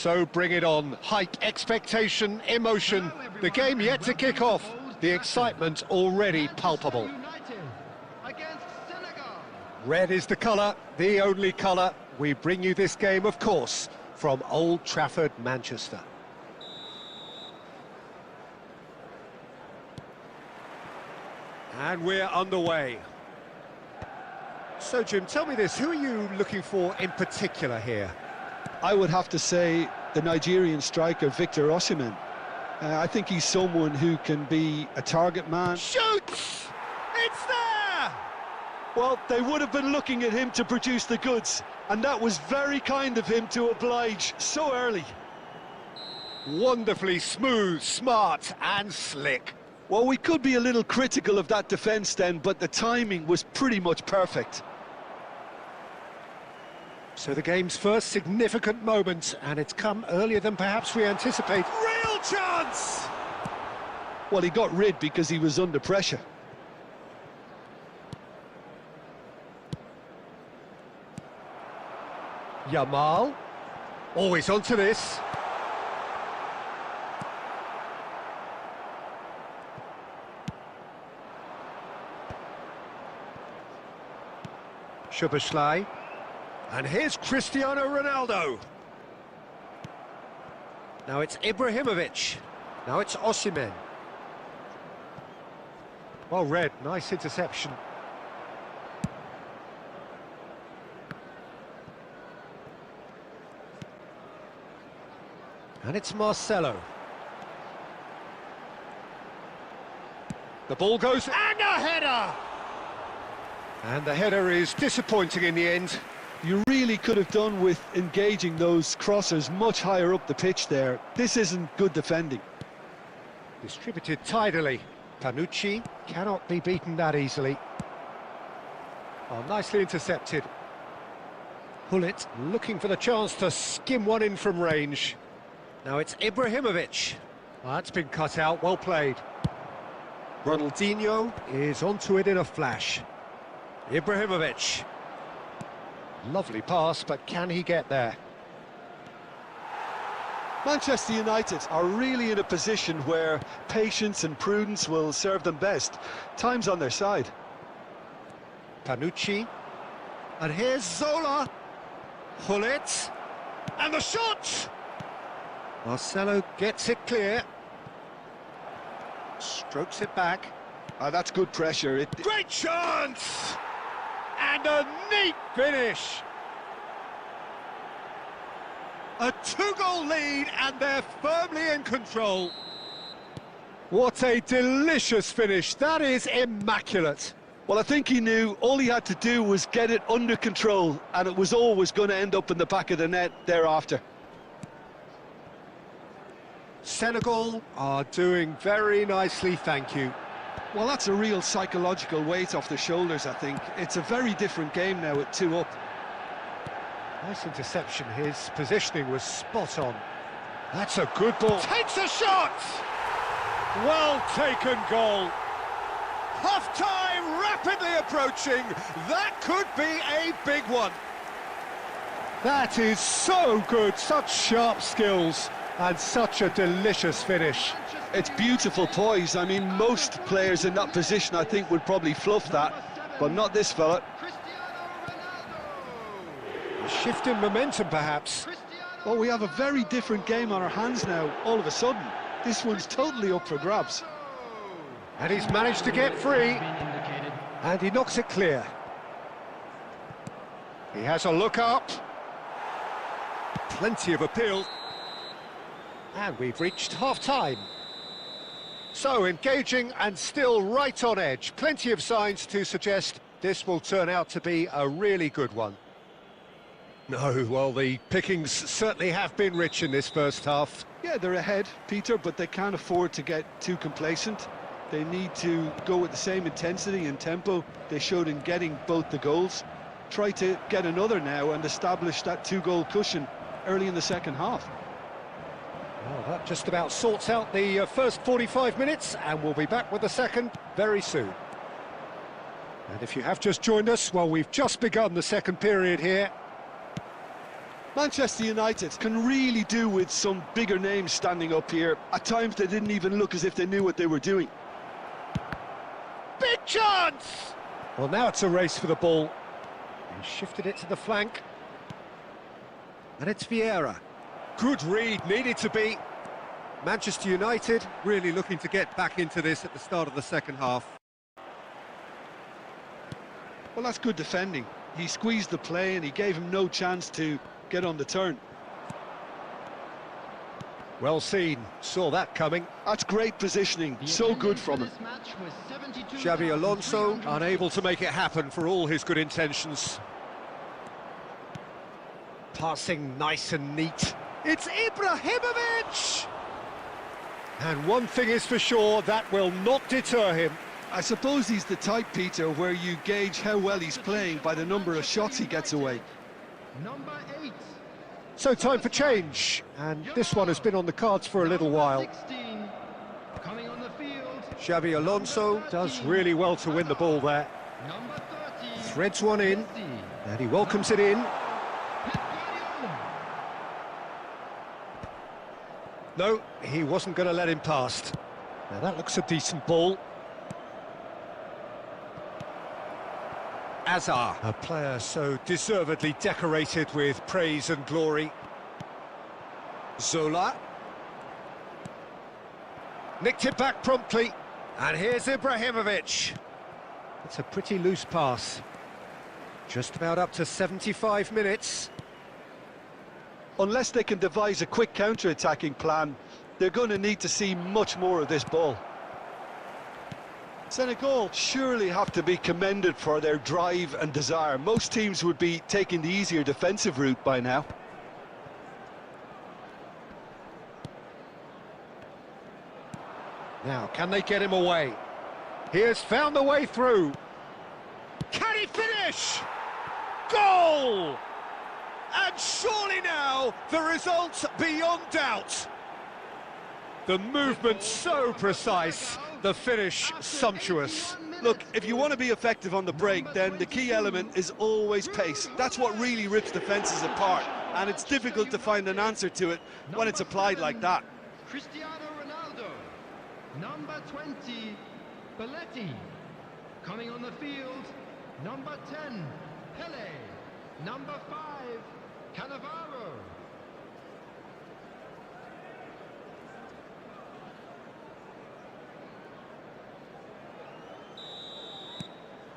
So bring it on. Hype, expectation, emotion. The game yet to kick off. The excitement already palpable. Red is the colour, the only colour. We bring you this game, of course, from Old Trafford, Manchester. And we're underway. So, Jim, tell me this, who are you looking for in particular here? I would have to say the Nigerian striker, Victor Osimhen. I think he's someone who can be a target man. Shoots! It's there! Well, they would have been looking at him to produce the goods, and that was very kind of him to oblige so early. Wonderfully smooth, smart and slick. Well, we could be a little critical of that defence then, but the timing was pretty much perfect. So the game's first significant moment, and it's come earlier than perhaps we anticipate. Real chance! Well, he got rid because he was under pressure. Yamal. Always onto this. Szoboszlai. And here's Cristiano Ronaldo. Now it's Ibrahimovic. Now it's Osimhen. Well read, nice interception. And it's Marcelo. The ball goes, and a header! And the header is disappointing in the end. You really could have done with engaging those crossers much higher up the pitch there. This isn't good defending. Distributed tidily. Panucci cannot be beaten that easily. Oh, nicely intercepted. Hullet looking for the chance to skim one in from range. Now it's Ibrahimovic. Well, that's been cut out, well played. Ronaldinho is onto it in a flash. Ibrahimovic. Lovely pass, but can he get there? Manchester United are really in a position where patience and prudence will serve them best. Time's on their side. Panucci. And here's Zola. Hullet. And the shot! Marcelo gets it clear. Strokes it back. That's good pressure. Great chance! And a neat finish! A two-goal lead, and they're firmly in control. What a delicious finish. That is immaculate. Well, I think he knew all he had to do was get it under control, and it was always going to end up in the back of the net thereafter. Senegal are doing very nicely, thank you. Well, that's a real psychological weight off the shoulders, I think. It's a very different game now at 2 up. Nice interception, his positioning was spot on. That's a good ball. Takes a shot! Well taken goal. Half-time rapidly approaching. That could be a big one. That is so good, such sharp skills. And such a delicious finish. It's beautiful poise. I mean, most players in that position, I think, would probably fluff that, but not this fella. A shift in momentum, perhaps. Well, we have a very different game on our hands now, all of a sudden. This one's totally up for grabs. And he's managed to get free. And he knocks it clear. He has a look up. Plenty of appeal. And we've reached half-time. So, engaging and still right on edge. Plenty of signs to suggest this will turn out to be a really good one. No, well, the pickings certainly have been rich in this first half. Yeah, they're ahead, Peter, but they can't afford to get too complacent. They need to go with the same intensity and tempo they showed in getting both the goals. Try to get another now and establish that 2-goal cushion early in the second half. Well, that just about sorts out the first 45 minutes, and we'll be back with the second very soon. And if you have just joined us, well, we've just begun the second period here. Manchester United can really do with some bigger names standing up here. At times they didn't even look as if they knew what they were doing. Big chance! Well, now it's a race for the ball. He shifted it to the flank. And it's Vieira. Good read, needed to be. Manchester United really looking to get back into this at the start of the second half. Well, that's good defending. He squeezed the play and he gave him no chance to get on the turn. Well seen, saw that coming. That's great positioning, so good from him. Xabi Alonso unable to make it happen for all his good intentions. Passing nice and neat. It's Ibrahimovic! And one thing is for sure, that will not deter him. I suppose he's the type, Peter, where you gauge how well he's playing by the number of shots he gets away. Number 8. So time for change, and this one has been on the cards for a little while. 16. Coming on the field. Xabi Alonso does really well to win the ball there. Number 30. Threads one in, and he welcomes it in. No, he wasn't going to let him past. Now that looks a decent ball. Azar, a player so deservedly decorated with praise and glory. Zola. Nicked it back promptly. And here's Ibrahimovic. It's a pretty loose pass. Just about up to 75 minutes. Unless they can devise a quick counter-attacking plan, they're going to need to see much more of this ball. Senegal surely have to be commended for their drive and desire. Most teams would be taking the easier defensive route by now. Now, can they get him away? He has found the way through. Can he finish? Goal! And surely now, the result beyond doubt. The movement so precise, the finish sumptuous. Look, if you want to be effective on the break, then the key element is always pace. That's what really rips defences apart, and it's difficult to find an answer to it when it's applied like that. Cristiano Ronaldo. Number 20. Belletti. Coming on the field. Number 10. Pele. Number 5. Cannavaro.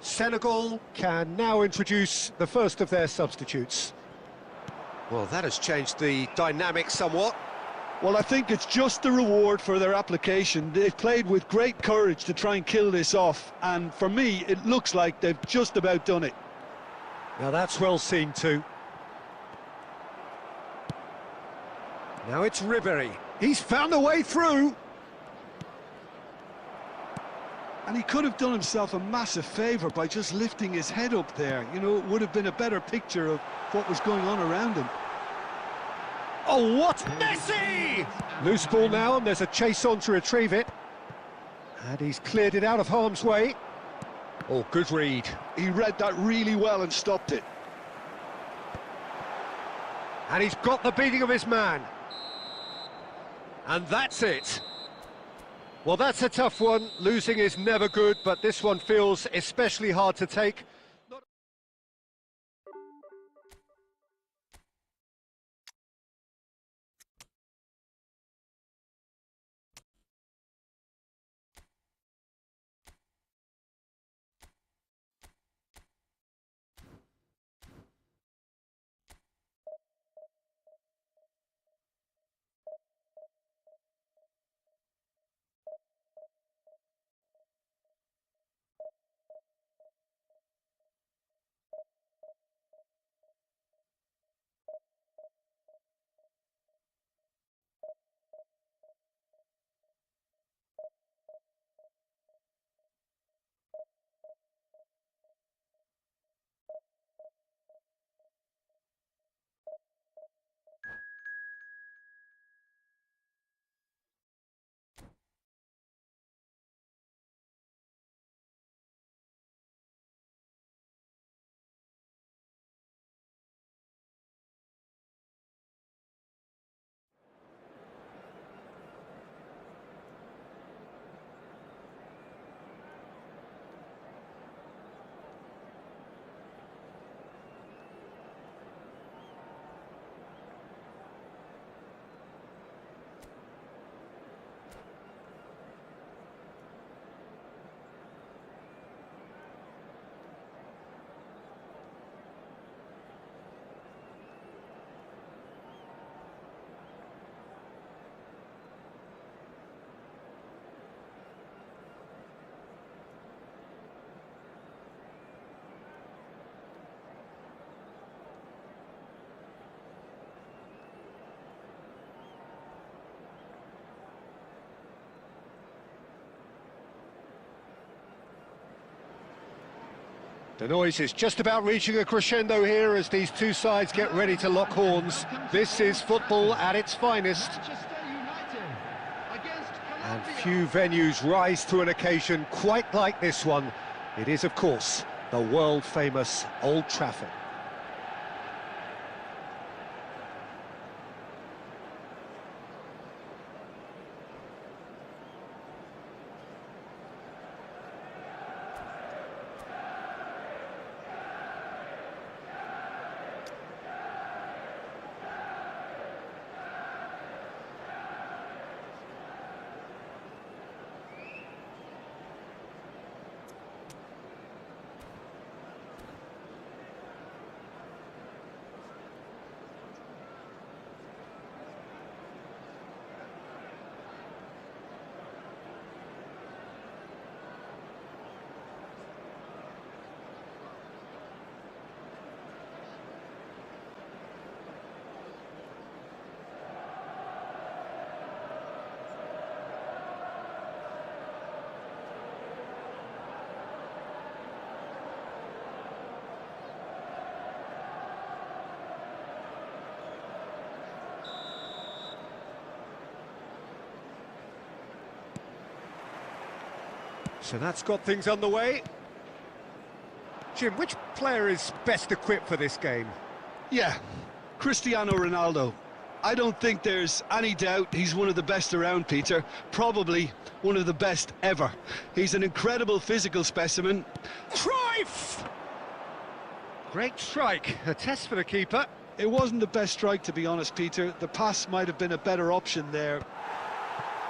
Senegal can now introduce the first of their substitutes. Well, that has changed the dynamic somewhat. Well, I think it's just the reward for their application. They've played with great courage to try and kill this off, and for me, it looks like they've just about done it. Now that's well seen too. Now it's Ribéry. He's found a way through. And he could have done himself a massive favour by just lifting his head up there. You know, it would have been a better picture of what was going on around him. Oh, what Messi! Loose ball now, and there's a chase on to retrieve it. And he's cleared it out of harm's way. Oh, good read. He read that really well and stopped it. And he's got the beating of his man. And that's it. Well, that's a tough one. Losing is never good, but this one feels especially hard to take. The noise is just about reaching a crescendo here as these two sides get ready to lock horns. This is football at its finest. And few venues rise to an occasion quite like this one. It is, of course, the world-famous Old Trafford. So that's got things underway. Jim, which player is best equipped for this game? Yeah, Cristiano Ronaldo. I don't think there's any doubt he's one of the best around, Peter. Probably one of the best ever. He's an incredible physical specimen. Cruyff! Great strike, a test for the keeper. It wasn't the best strike, to be honest, Peter. The pass might have been a better option there.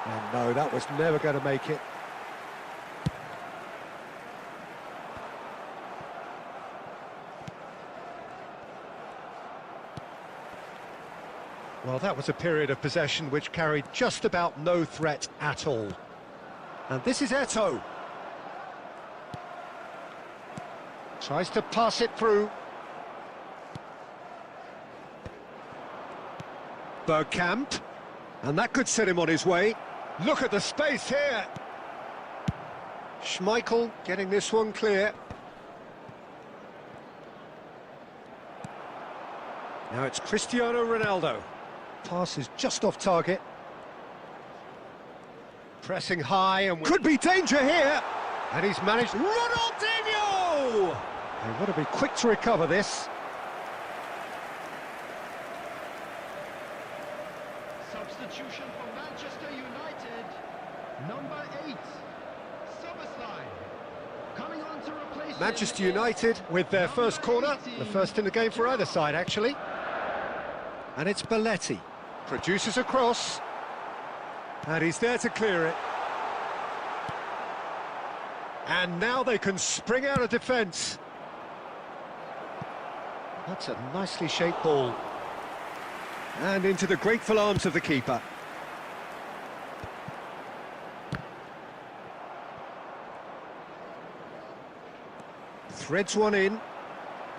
And no, that was never going to make it. Well, that was a period of possession which carried just about no threat at all. And this is Eto'o. Tries to pass it through. Bergkamp. And that could set him on his way. Look at the space here. Schmeichel getting this one clear. Now it's Cristiano Ronaldo. Pass is just off target. Pressing high and could be danger here. And he's managed. Ronaldinho! They want to be quick to recover this. Substitution for Manchester United. Number 8, Szoboszlai. Coming on to replace Manchester United with their first corner. The first in the game for either side, actually. And it's Belletti. Produces a cross. And he's there to clear it. And now they can spring out of defence. That's a nicely shaped ball. And into the grateful arms of the keeper. Threads one in.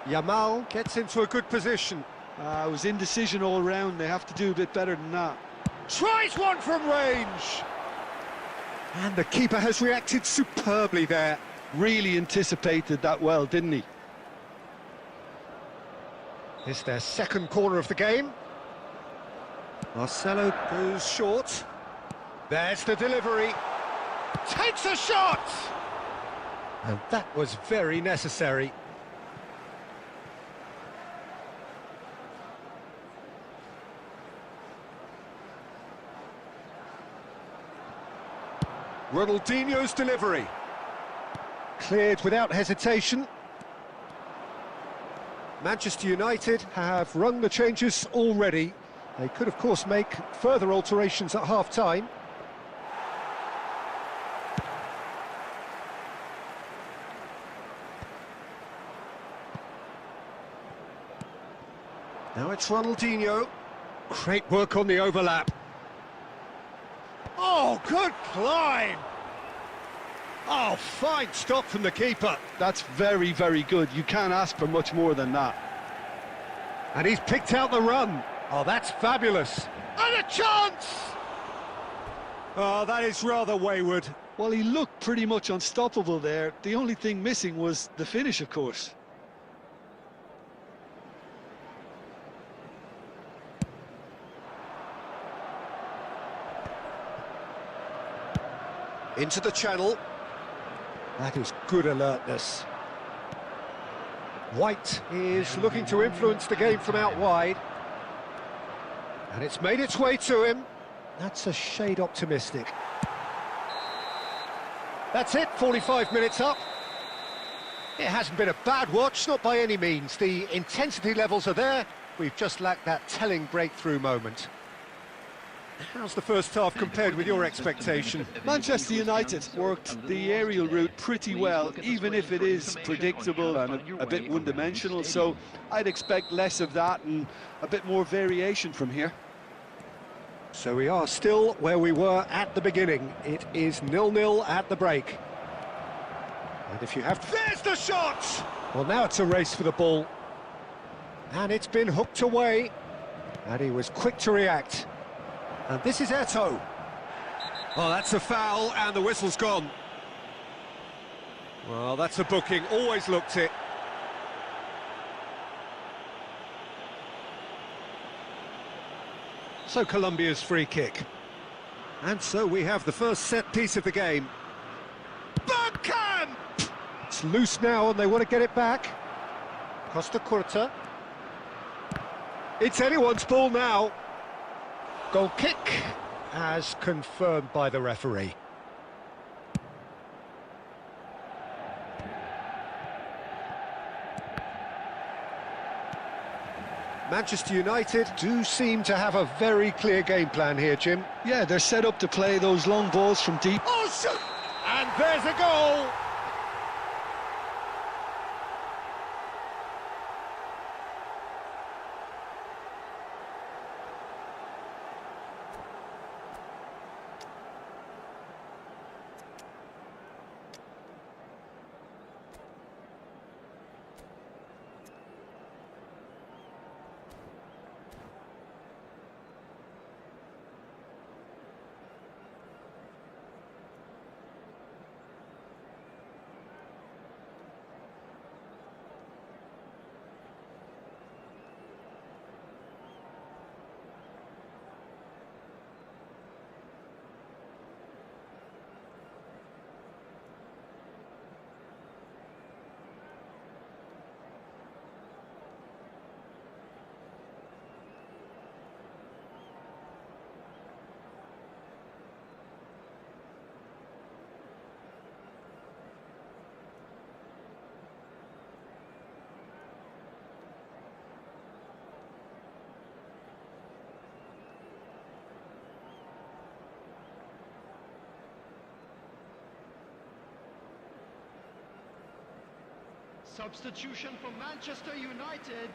Yamal gets into a good position. It was indecision all round. They have to do a bit better than that. Tries one from range. And the keeper has reacted superbly there. Really anticipated that well, didn't he? It's their second corner of the game. Marcelo goes short. There's the delivery. Takes a shot! And that was very necessary. Ronaldinho's delivery. Cleared without hesitation. Manchester United have rung the changes already. They could, of course, make further alterations at half-time. Now it's Ronaldinho. Great work on the overlap. Oh, good climb! Oh, fine stop from the keeper. That's very, very good. You can't ask for much more than that. And he's picked out the run. Oh, that's fabulous. And a chance! Oh, that is rather wayward. Well, he looked pretty much unstoppable there. The only thing missing was the finish, of course. Into the channel. That is good alertness. White is looking to influence the game from out wide. And it's made its way to him. That's a shade optimistic. That's it, 45 minutes up. It hasn't been a bad watch, not by any means. The intensity levels are there. We've just lacked that telling breakthrough moment. How's the first half compared with your expectation? Manchester United worked the aerial route pretty well, even if it is predictable and a bit one-dimensional, so I'd expect less of that and a bit more variation from here. So we are still where we were at the beginning. It is 0-0 at the break. And if you have... There's the shot! Well, now it's a race for the ball. And it's been hooked away. And he was quick to react. And this is Eto'o. Oh, that's a foul, and the whistle's gone. Well, that's a booking, always looked it. So Colombia's free kick. And so we have the first set piece of the game. Bergkamp! It's loose now, and they want to get it back. Costa Curta. It's anyone's ball now. Goal kick, as confirmed by the referee. Manchester United do seem to have a very clear game plan here, Jim. Yeah, they're set up to play those long balls from deep. Oh, shoot! And there's a goal! Substitution for Manchester United.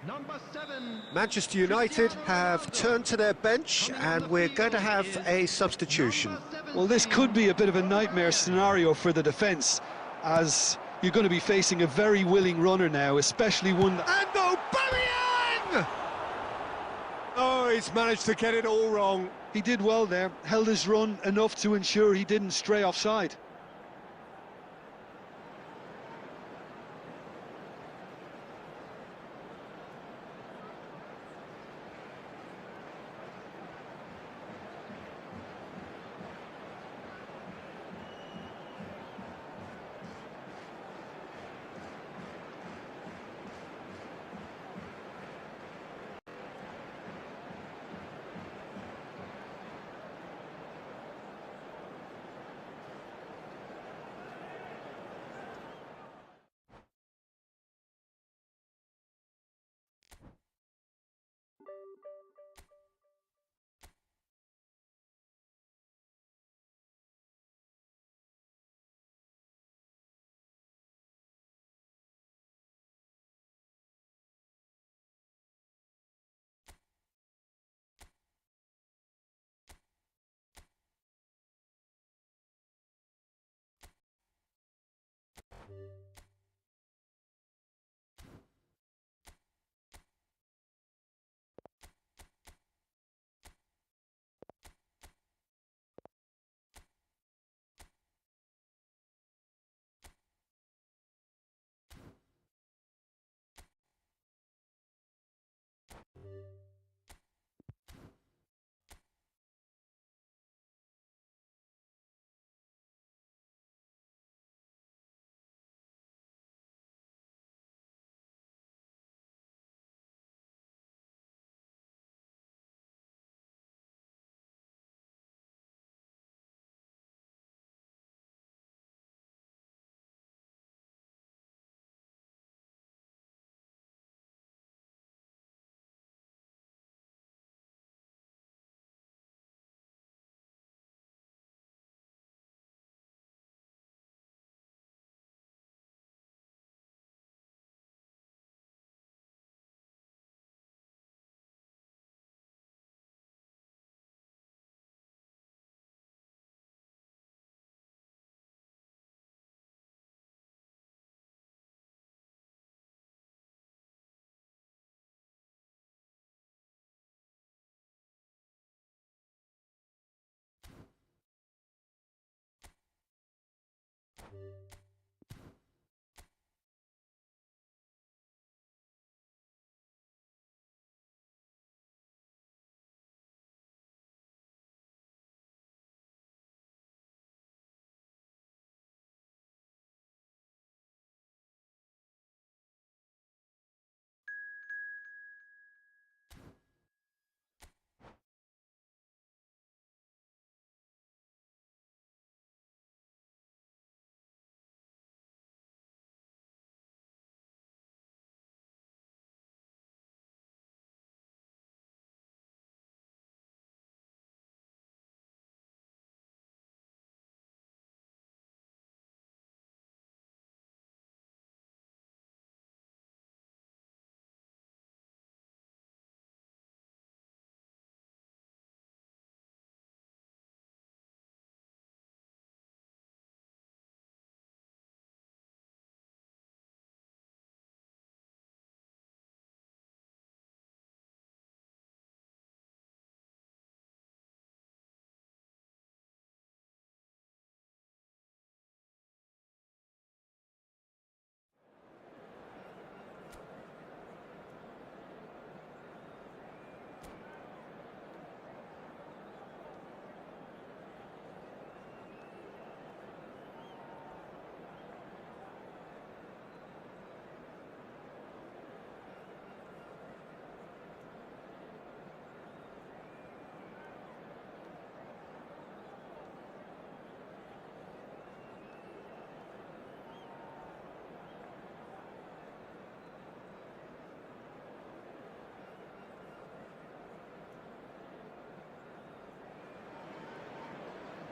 Number 7. Manchester United have turned to their bench, and we're going to have a substitution. Well, this could be a bit of a nightmare scenario for the defence, as you're going to be facing a very willing runner now, especially one... And Aubameyang! Oh, he's managed to get it all wrong. He did well there, held his run enough to ensure he didn't stray offside.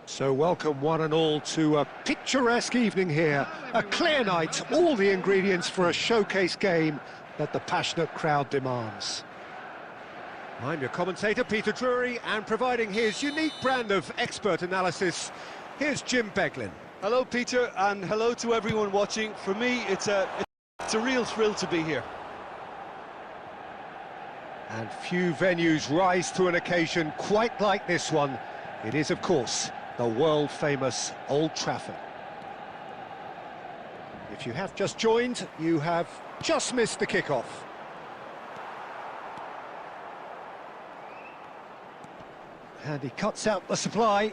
So welcome one and all to a picturesque evening here, a clear night, all the ingredients for a showcase game that the passionate crowd demands. I'm your commentator, Peter Drury, and providing his unique brand of expert analysis, here's Jim Beglin. Hello, Peter, and hello to everyone watching. For me, it's a real thrill to be here. And few venues rise to an occasion quite like this one. It is, of course, the world-famous Old Trafford. If you have just joined, you have just missed the kickoff. And he cuts out the supply.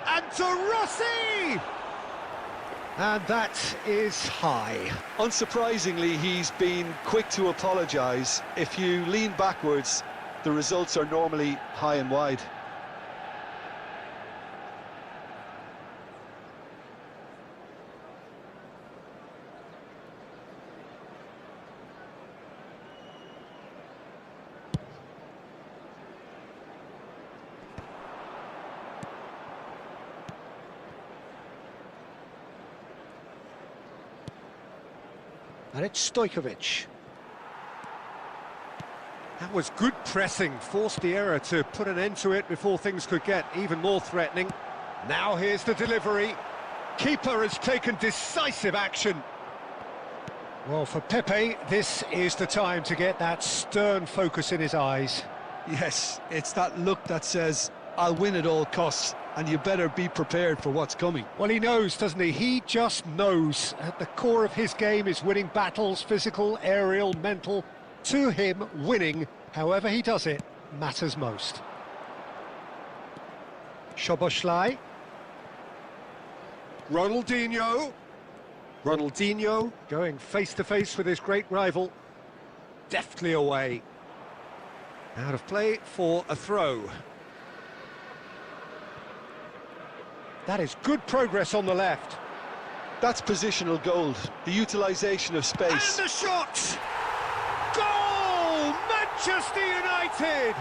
And to Rossi! And that is high. Unsurprisingly, he's been quick to apologise. If you lean backwards, the results are normally high and wide. And it's Stojkovic. That was good pressing, forced the error to put an end to it before things could get even more threatening. Now here's the delivery. Keeper has taken decisive action. Well, for Pepe, this is the time to get that stern focus in his eyes. Yes, it's that look that says, I'll win at all costs, and you better be prepared for what's coming. Well, he knows, doesn't he? He just knows. At the core of his game is winning battles, physical, aerial, mental. To him, winning, however he does it, matters most. Szoboszlai. Ronaldinho. Ronaldinho going face-to-face with his great rival. Deftly away. Out of play for a throw. That is good progress on the left. That's positional gold, the utilisation of space. And the shot! Goal! Manchester United!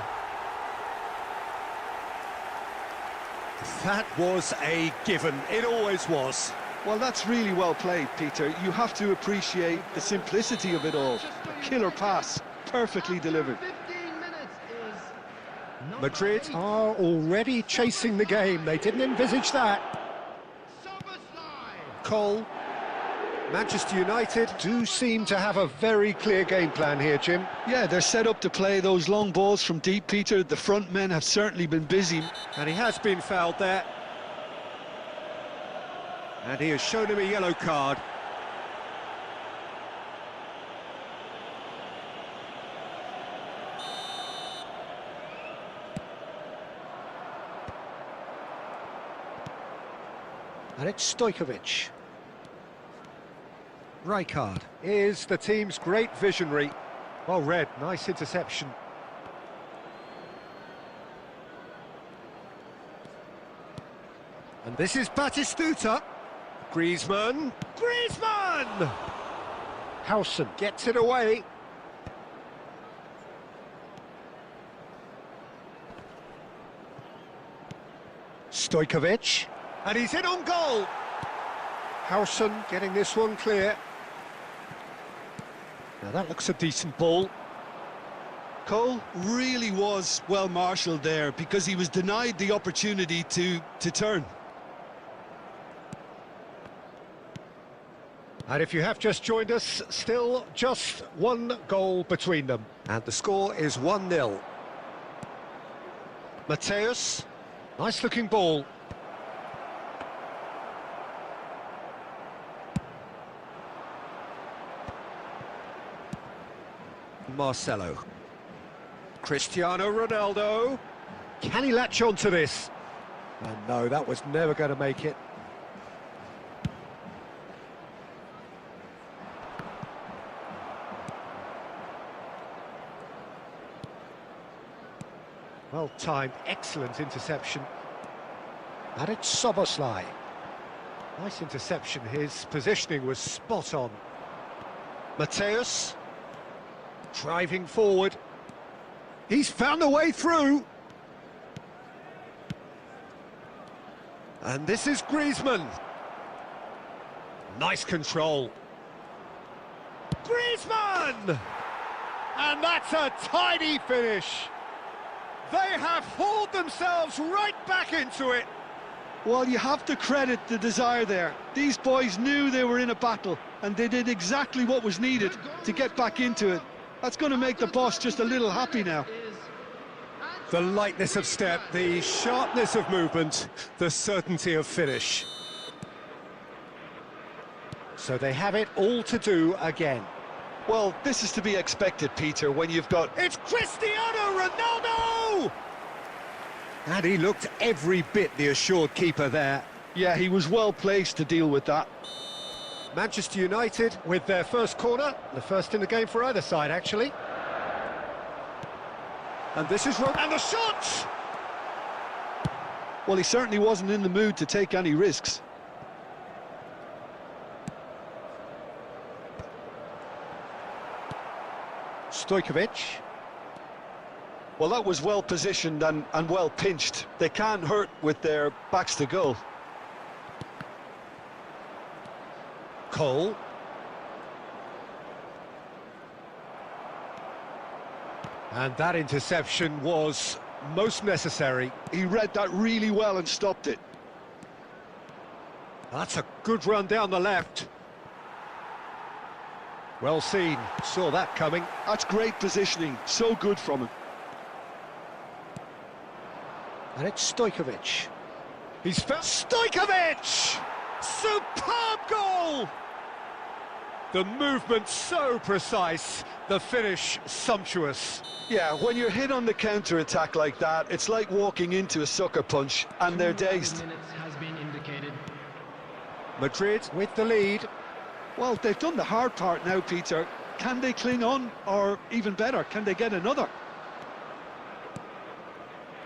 That was a given. It always was. Well, that's really well played, Peter. You have to appreciate the simplicity of it all. A killer pass, perfectly delivered. 15 minutes is number Madrid 8. are already chasing the game. They didn't envisage that. Szoboszlai. Cole. Manchester United do seem to have a very clear game plan here, Jim. Yeah, they're set up to play those long balls from deep, Peter. The front men have certainly been busy. And he has been fouled there. And he has shown him a yellow card. And it's Stojkovic. Rijkaard is the team's great visionary. Well read, nice interception. And this is Batistuta. Griezmann. Griezmann! Howson gets it away. Stojkovic. And he's in on goal. Howson getting this one clear. Now that looks a decent ball. Cole really was well marshalled there because he was denied the opportunity to turn. And if you have just joined us, still just one goal between them. And the score is 1-0. Mateus, nice looking ball. Marcelo. Cristiano Ronaldo. Can he latch on to this? And no, that was never going to make it. Well timed, excellent interception. And it's Szoboszlai. Nice interception, his positioning was spot on. Mateus. Driving forward. He's found a way through. And this is Griezmann. Nice control. Griezmann! And that's a tidy finish. They have hauled themselves right back into it. Well, you have to credit the desire there. These boys knew they were in a battle, and they did exactly what was needed to get back into it. That's going to make the boss just a little happy now. The lightness of step, the sharpness of movement, the certainty of finish. So they have it all to do again. Well, this is to be expected, Peter, when you've got... It's Cristiano Ronaldo! And he looked every bit the assured keeper there. Yeah, he was well placed to deal with that. Manchester United with their first corner, the first in the game for either side, actually. And this is... And the shot! Well, he certainly wasn't in the mood to take any risks. Stojkovic. Well, that was well positioned and well pinched. They can't hurt with their backs to goal. Cole. And that interception was most necessary. He read that really well and stopped it. That's a good run down the left. Well seen, saw that coming. That's great positioning, so good from him. And it's Stojkovic. He's found... Stojkovic! Superb goal! The movement so precise, the finish sumptuous. Yeah, when you're hit on the counter-attack like that, it's like walking into a sucker punch, and they're dazed. Minutes has been indicated. Madrid with the lead. Well, they've done the hard part now, Peter. Can they cling on, or even better, can they get another?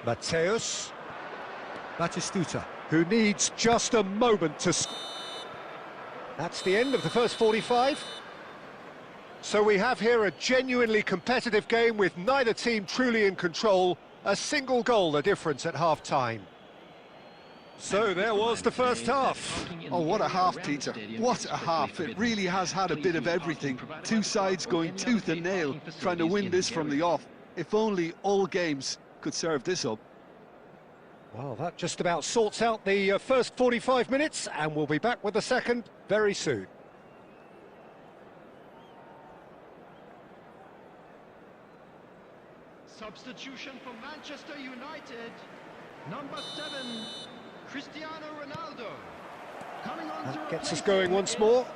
Mateus. Batistuta, who needs just a moment to... That's the end of the first 45. So we have here a genuinely competitive game with neither team truly in control. A single goal the difference at half-time. So there was the first half. Oh, what a half, Peter. What a half. It really has had a bit of everything. Two sides going tooth and nail, trying to win this from the off. If only all games could serve this up. Well, that just about sorts out the first 45 minutes, and we'll be back with the second very soon. Substitution for Manchester United. Number 7, Cristiano Ronaldo. Coming on That to gets us replace going him once is more.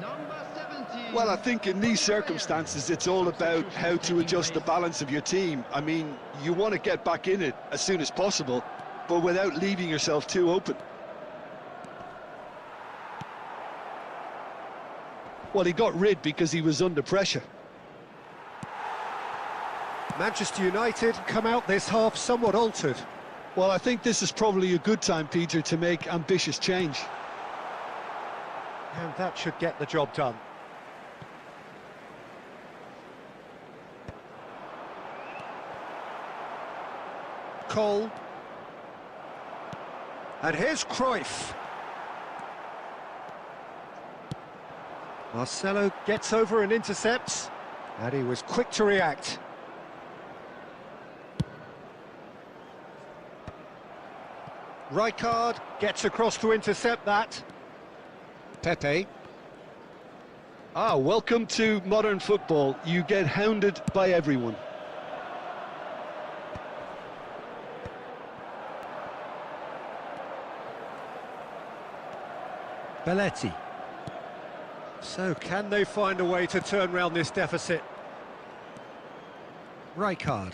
Number 17. Well, I think in these circumstances, it's all about how to adjust the balance of your team. I mean, you want to get back in it as soon as possible, but without leaving yourself too open. Well, he got rid because he was under pressure. Manchester United come out this half somewhat altered. Well, I think this is probably a good time, Peter, to make ambitious change. And that should get the job done. Cole. And here's Cruyff. Marcelo gets over and intercepts. And he was quick to react. Rijkaard gets across to intercept that. Pepe. Ah, welcome to modern football. You get hounded by everyone. Belletti. So can they find a way to turn round this deficit? Rijkaard.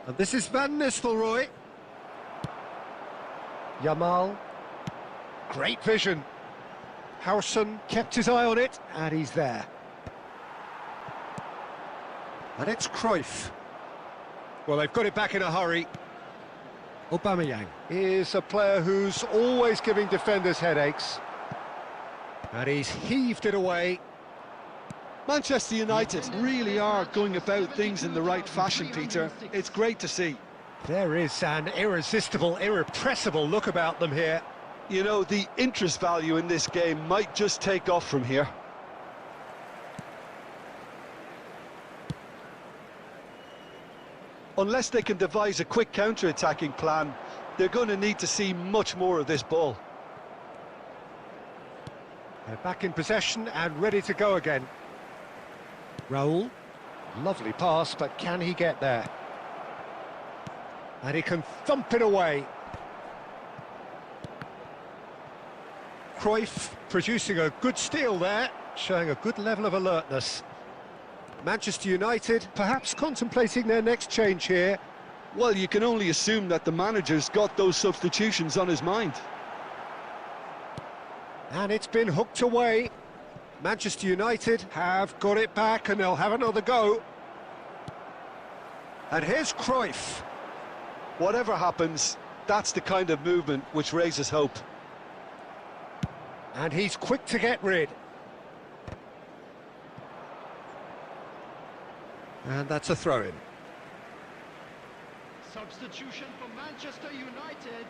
And this is Van Nistelrooy. Yamal. Great vision. Howson kept his eye on it, and he's there. And it's Cruyff. Well, they've got it back in a hurry. Aubameyang is a player who's always giving defenders headaches. And he's heaved it away. Manchester United really are going about things in the right fashion, Peter. It's great to see. There is an irresistible, irrepressible look about them here. You know, the interest value in this game might just take off from here. Unless they can devise a quick counter-attacking plan, they're going to need to see much more of this ball. They're back in possession and ready to go again. Raul. Lovely pass, but can he get there? And he can thump it away. Cruyff producing a good steal there, showing a good level of alertness. Manchester United perhaps contemplating their next change here. Well, you can only assume that the manager's got those substitutions on his mind. And it's been hooked away. Manchester United have got it back and they'll have another go. And here's Cruyff. Whatever happens, that's the kind of movement which raises hope. And he's quick to get rid. And that's a throw-in. Substitution for Manchester United.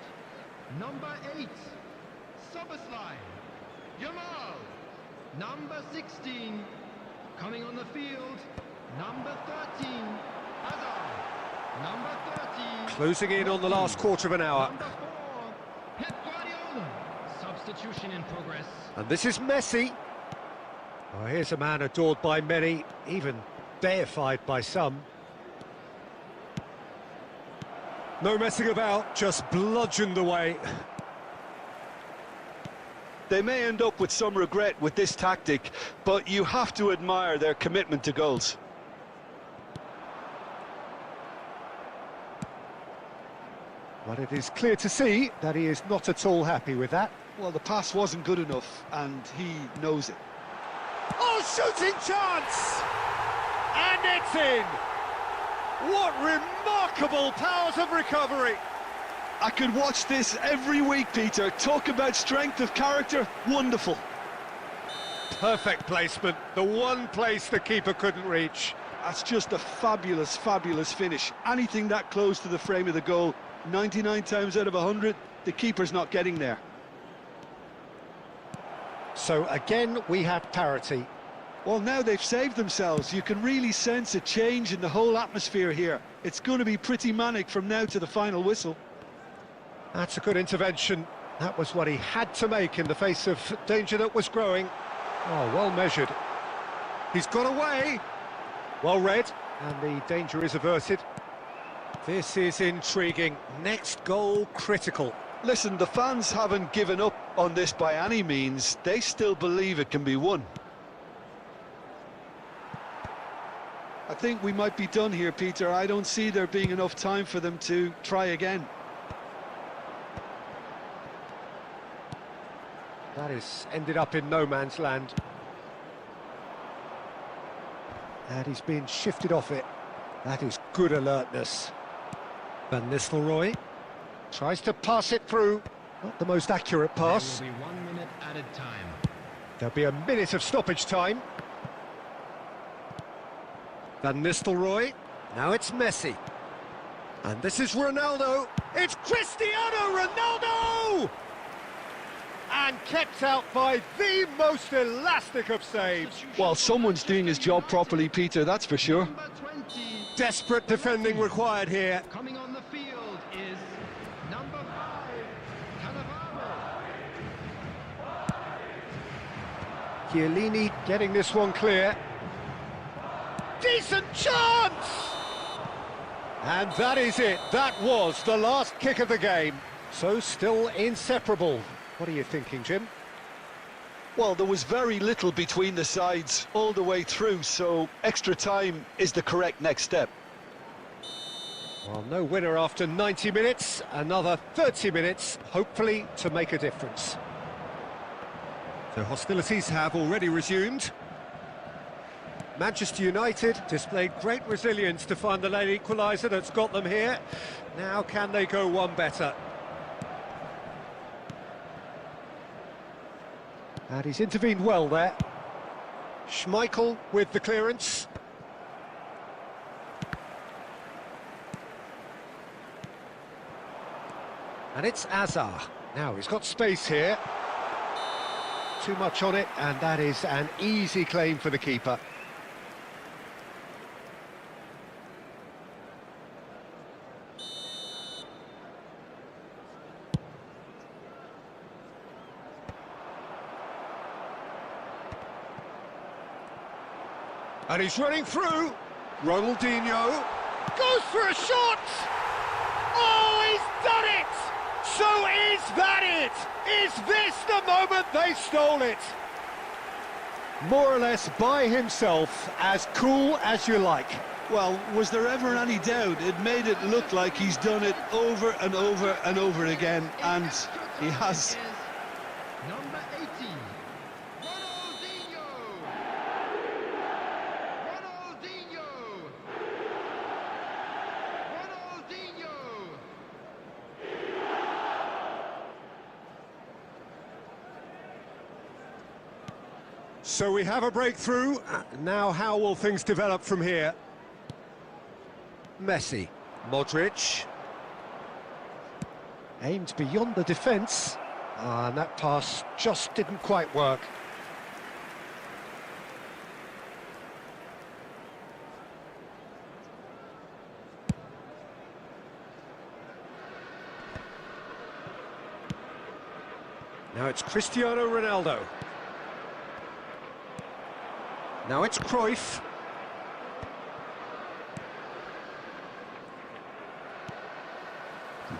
Number 8, Soboslai. Yamal. Number 16. Coming on the field. Number 13. Hazard. Number 30. Closing in on the last quarter of an hour. Number 4. Pep Guardiola. Substitution in progress. And this is Messi. Oh, here's a man adored by many, even deified by some. No messing about, just bludgeoned away. They may end up with some regret with this tactic, but you have to admire their commitment to goals. But it is clear to see that he is not at all happy with that. Well, the pass wasn't good enough, and he knows it. Oh, shooting chance! And it's in! What remarkable powers of recovery! I could watch this every week, Peter. Talk about strength of character, wonderful. Perfect placement, the one place the keeper couldn't reach. That's just a fabulous, fabulous finish. Anything that close to the frame of the goal, 99 times out of 100, the keeper's not getting there. So again, we have parity. Well, now they've saved themselves. You can really sense a change in the whole atmosphere here. It's going to be pretty manic from now to the final whistle. That's a good intervention. That was what he had to make in the face of danger that was growing. Oh, well measured. He's got away. Well read, and the danger is averted. This is intriguing. Next goal critical. Listen, the fans haven't given up on this by any means. They still believe it can be won. I think we might be done here, Peter. I don't see there being enough time for them to try again. That has ended up in no man's land. And he's been shifted off it. That is good alertness. Van Nistelrooy tries to pass it through. Not the most accurate pass. There will be 1 minute added time. There'll be a minute of stoppage time. Van Nistelrooy. Now it's Messi. And this is Ronaldo. It's Cristiano Ronaldo! And kept out by the most elastic of saves. Well, someone's doing his job properly, Peter, that's for sure. Number 20. Desperate defending required here. Coming on the field is number 5, Cannavaro. Chiellini getting this one clear. Decent chance! And that is it. That was the last kick of the game. So still inseparable. What are you thinking, Jim? Well, there was very little between the sides all the way through, so extra time is the correct next step. Well, no winner after 90 minutes. Another 30 minutes, hopefully, to make a difference. So hostilities have already resumed. Manchester United displayed great resilience to find the late equaliser that's got them here. Now can they go one better? And he's intervened well there. Schmeichel with the clearance. And it's Azar. Now he's got space here. Too much on it, and that is an easy claim for the keeper. And he's running through. Ronaldinho goes for a shot. Oh, he's done it! So is that it? Is this the moment they stole it? More or less by himself, as cool as you like. Well, was there ever any doubt? It made it look like he's done it over and over and over again, and he has. Number 18, Ronaldinho. Ronaldinho. Ronaldinho. So we have a breakthrough. Now how will things develop from here? Messi, Modric. Aimed beyond the defence. And that pass just didn't quite work. Now it's Cristiano Ronaldo. Now it's Cruyff.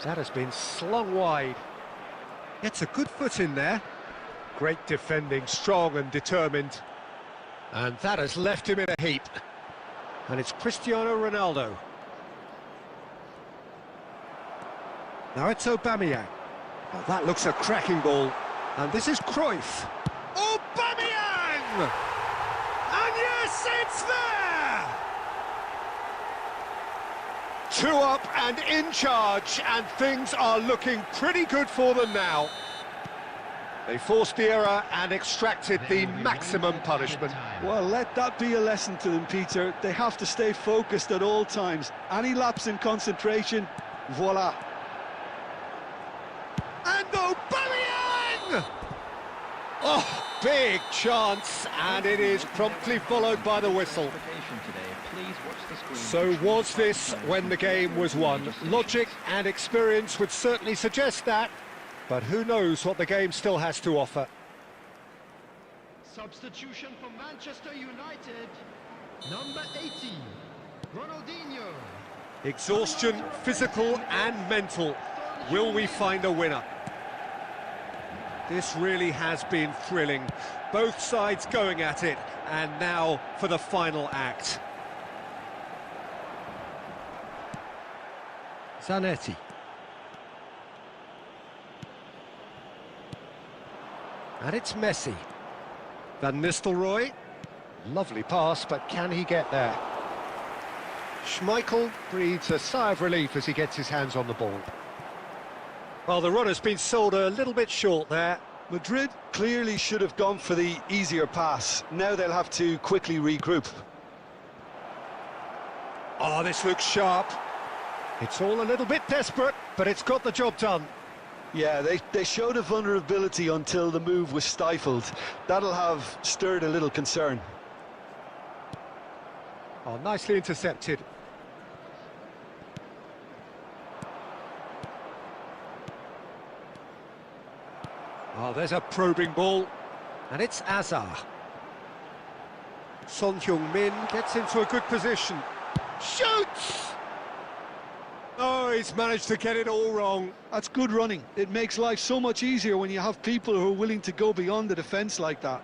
That has been slung wide. Gets a good foot in there. Great defending, strong and determined. And that has left him in a heap. And it's Cristiano Ronaldo. Now it's Aubameyang. Well, that looks a cracking ball. And this is Cruyff. Aubameyang! And yes, it's there! 2 up and in charge, and things are looking pretty good for them now. They forced the error and extracted the maximum punishment. Well, let that be a lesson to them, Peter. They have to stay focused at all times. Any lapse in concentration, voila. And Aubameyang! Oh, big chance, and it is promptly followed by the whistle. So was this when the game was won? Logic and experience would certainly suggest that, but who knows what the game still has to offer. Substitution for Manchester United. Number 18, Ronaldinho. Exhaustion, physical and mental. Will we find a winner? This really has been thrilling. Both sides going at it, and now for the final act. Zanetti. And it's Messi. Van Nistelrooy. Lovely pass, but can he get there? Schmeichel breathes a sigh of relief as he gets his hands on the ball. Well, the run has been sold a little bit short there. Madrid clearly should have gone for the easier pass. Now they'll have to quickly regroup. Oh, this looks sharp. It's all a little bit desperate, but it's got the job done. Yeah, they showed a vulnerability until the move was stifled. That'll have stirred a little concern. Oh, nicely intercepted. Oh, there's a probing ball, and it's Azar. Son Heung-min gets into a good position. Shoots! Oh, he's managed to get it all wrong. That's good running. It makes life so much easier when you have people who are willing to go beyond the defence like that.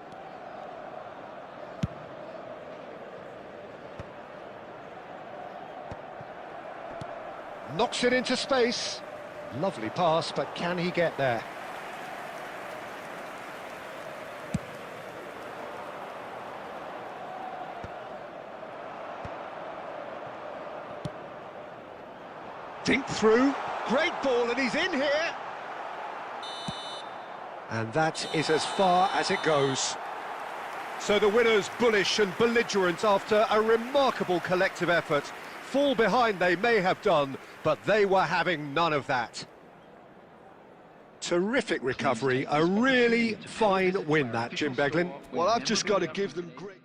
Knocks it into space. Lovely pass, but can he get there? Dink through, great ball, and he's in here. And that is as far as it goes. So the winners, bullish and belligerent after a remarkable collective effort. Fall behind they may have done, but they were having none of that. Terrific recovery, a really fine win that, Jim Beglin. Well, I've just got to give them great...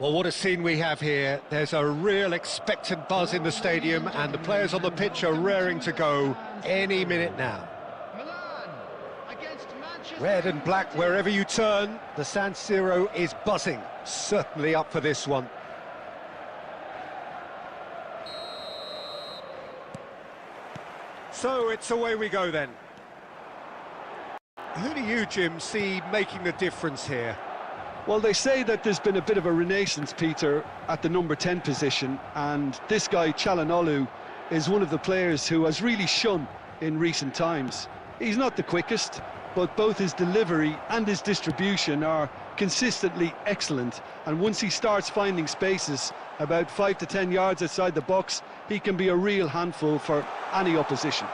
Well, what a scene we have here. There's a real expectant buzz in the stadium, and the players on the pitch are raring to go any minute now. Milan against Manchester Red and black United. wherever you turn, the San Siro is buzzing. Certainly up for this one. So it's away we go then. Who do you, Jim, see making the difference here? Well, they say that there's been a bit of a renaissance, Peter, at the number 10 position, and this guy, Çalhanoğlu, is one of the players who has really shone in recent times. He's not the quickest, but both his delivery and his distribution are consistently excellent, and once he starts finding spaces about 5 to 10 yards outside the box, he can be a real handful for any opposition.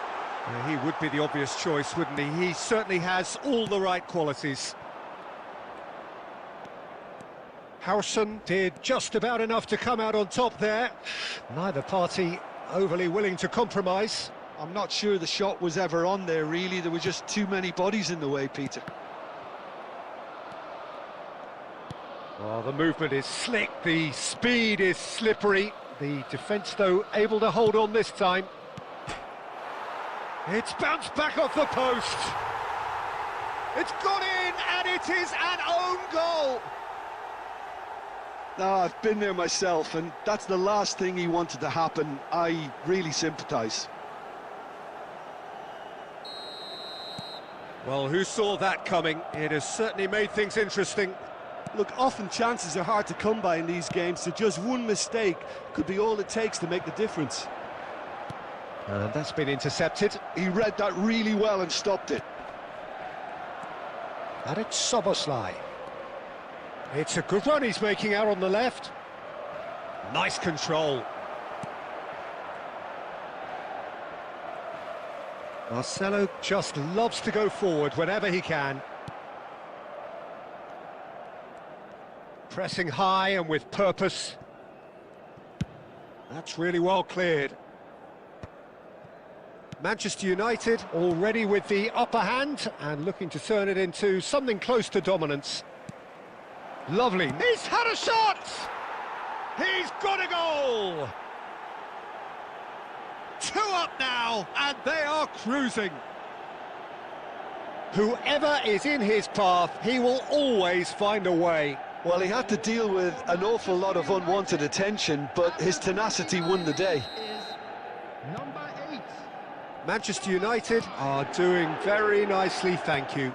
He would be the obvious choice, wouldn't he? He certainly has all the right qualities. Howson did just about enough to come out on top there. Neither party overly willing to compromise. I'm not sure the shot was ever on there, really. There were just too many bodies in the way, Peter. Well, the movement is slick, the speed is slippery. The defence, though, able to hold on this time. It's bounced back off the post. It's gone in, and it is an own goal. No, I've been there myself, and that's the last thing he wanted to happen. I really sympathise. Well, who saw that coming? It has certainly made things interesting. Look, often chances are hard to come by in these games, so just one mistake could be all it takes to make the difference. And that's been intercepted. He read that really well and stopped it. And it's Soboslai. It's a good run he's making out on the left. Nice control. Marcelo just loves to go forward whenever he can. Pressing high and with purpose. That's really well cleared. Manchester United already with the upper hand and looking to turn it into something close to dominance. Lovely. He's had a shot! He's got a goal! 2 up now, and they are cruising. Whoever is in his path, he will always find a way. Well, he had to deal with an awful lot of unwanted attention, but his tenacity won the day. Is number 8. Manchester United are doing very nicely, thank you.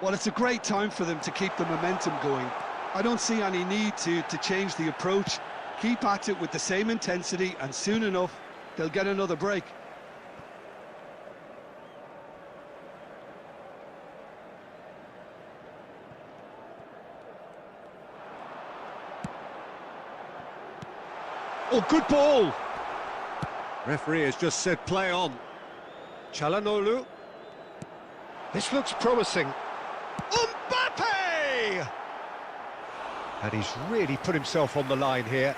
Well, it's a great time for them to keep the momentum going. I don't see any need to change the approach. Keep at it with the same intensity, and soon enough, they'll get another break. Oh, good ball! Referee has just said play on. Çalhanoğlu. This looks promising. Mbappe! And he's really put himself on the line here.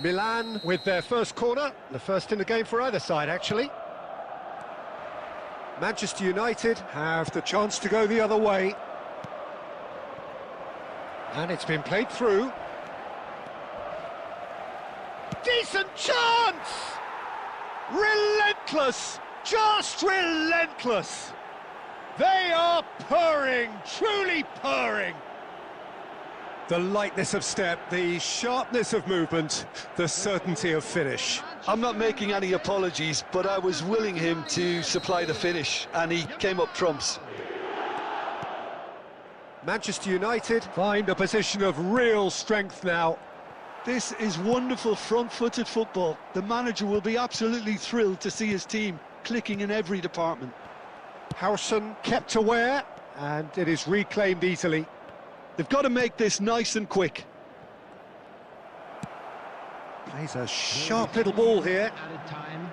Milan with their first corner, the first in the game for either side, actually. Manchester United have the chance to go the other way. And it's been played through. Decent chance! Relentless! Just relentless! They are purring, truly purring. The lightness of step, the sharpness of movement, the certainty of finish. I'm not making any apologies, but I was willing him to supply the finish, and he came up trumps. Manchester United find a position of real strength now. This is wonderful front-footed football. The manager will be absolutely thrilled to see his team clicking in every department. Howson kept aware, and it is reclaimed easily. They've got to make this nice and quick. Plays a sharp little ball here. Added time.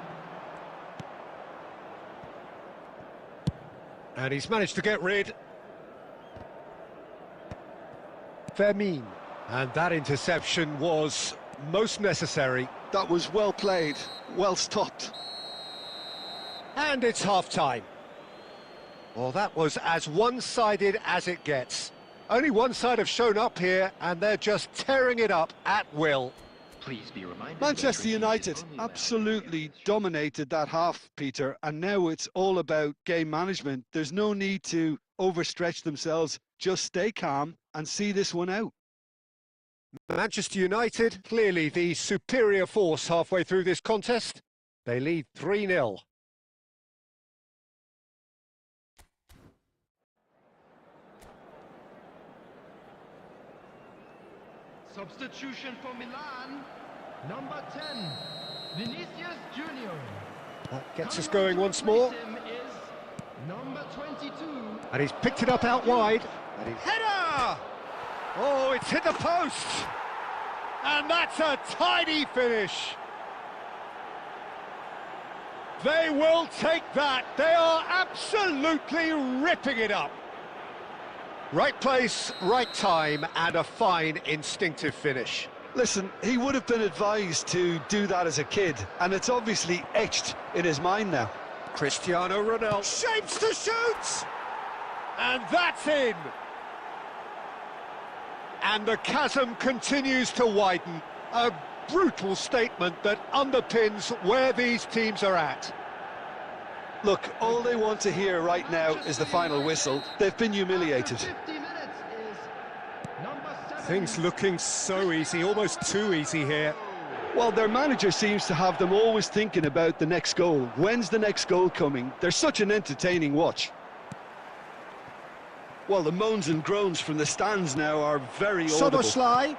And he's managed to get rid. Fermin. And that interception was most necessary. That was well played, well stopped. And it's half-time. Well, that was as one-sided as it gets. Only one side have shown up here, and they're just tearing it up at will. Please be reminded. Manchester United absolutely dominated that half, Peter, and now it's all about game management. There's no need to overstretch themselves. Just stay calm and see this one out. Manchester United, clearly the superior force halfway through this contest. They lead 3-0. Substitution for Milan, number 10, Vinicius Junior. That gets us going once more. Is number 22. And he's picked it up out wide. And header! Oh, it's hit the post! And that's a tidy finish. They will take that. They are absolutely ripping it up. Right place, right time, and a fine instinctive finish. Listen, he would have been advised to do that as a kid, and it's obviously etched in his mind now. Cristiano Ronaldo shapes to shoot! And that's in! And the chasm continues to widen. A brutal statement that underpins where these teams are at. Look, all they want to hear right now is the final whistle. They've been humiliated. 50 minutes is number 7. Things looking so easy, almost too easy here. Well, their manager seems to have them always thinking about the next goal. When's the next goal coming? They're such an entertaining watch. Well, the moans and groans from the stands now are very audible. Soboslai,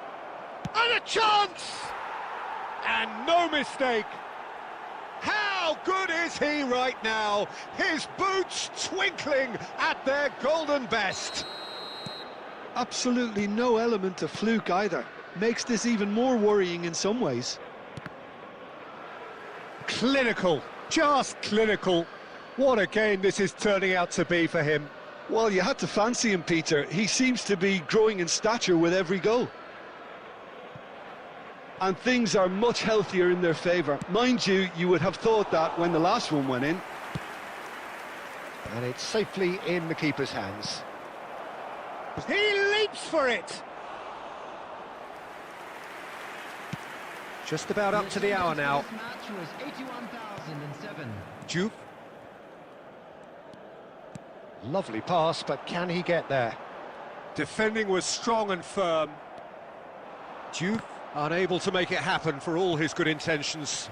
and a chance! And no mistake. How good is he right now? His boots twinkling at their golden best. Absolutely no element of fluke either. Makes this even more worrying in some ways. Clinical, just clinical. What a game this is turning out to be for him. Well, you had to fancy him, Peter. He seems to be growing in stature with every goal. And things are much healthier in their favour. Mind you, you would have thought that when the last one went in. And it's safely in the keeper's hands. He leaps for it! Just about up to the hour now. This match was 81,007. Juve. Lovely pass, but can he get there? Defending was strong and firm. Juve unable to make it happen for all his good intentions.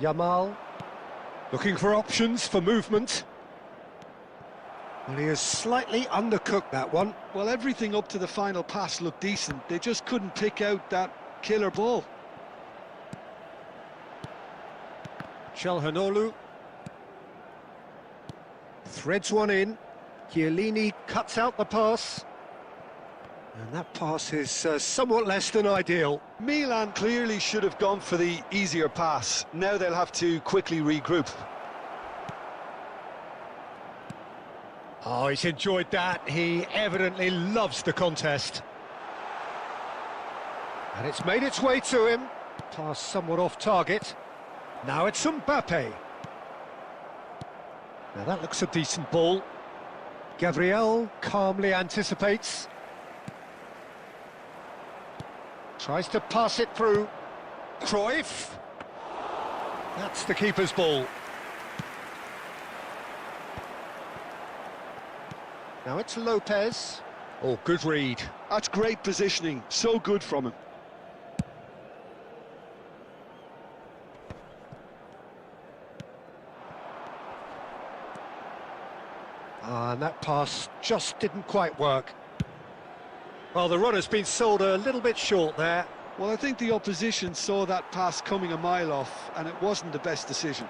Yamal looking for options for movement. Well, he has slightly undercooked that one. Well, everything up to the final pass looked decent. They just couldn't pick out that killer ball. Çalhanoğlu threads one in. Chiellini cuts out the pass. And that pass is somewhat less than ideal. Milan clearly should have gone for the easier pass. Now they'll have to quickly regroup. Oh, he's enjoyed that. He evidently loves the contest. And it's made its way to him. Pass somewhat off target. Now it's Mbappe. Now that looks a decent ball. Gabriel calmly anticipates. Tries to pass it through. Cruyff. That's the keeper's ball. Now it's Lopez. Oh, good read. That's great positioning. So good from him. And that pass just didn't quite work. Well, the runner's been sold a little bit short there. Well, I think the opposition saw that pass coming a mile off, and it wasn't the best decision.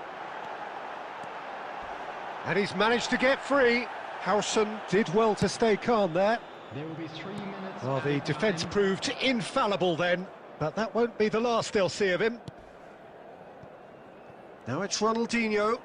And he's managed to get free. Howson did well to stay calm there. There will be 3 minutes. Well, the defence proved infallible then, but that won't be the last they'll see of him. Now it's Ronaldinho.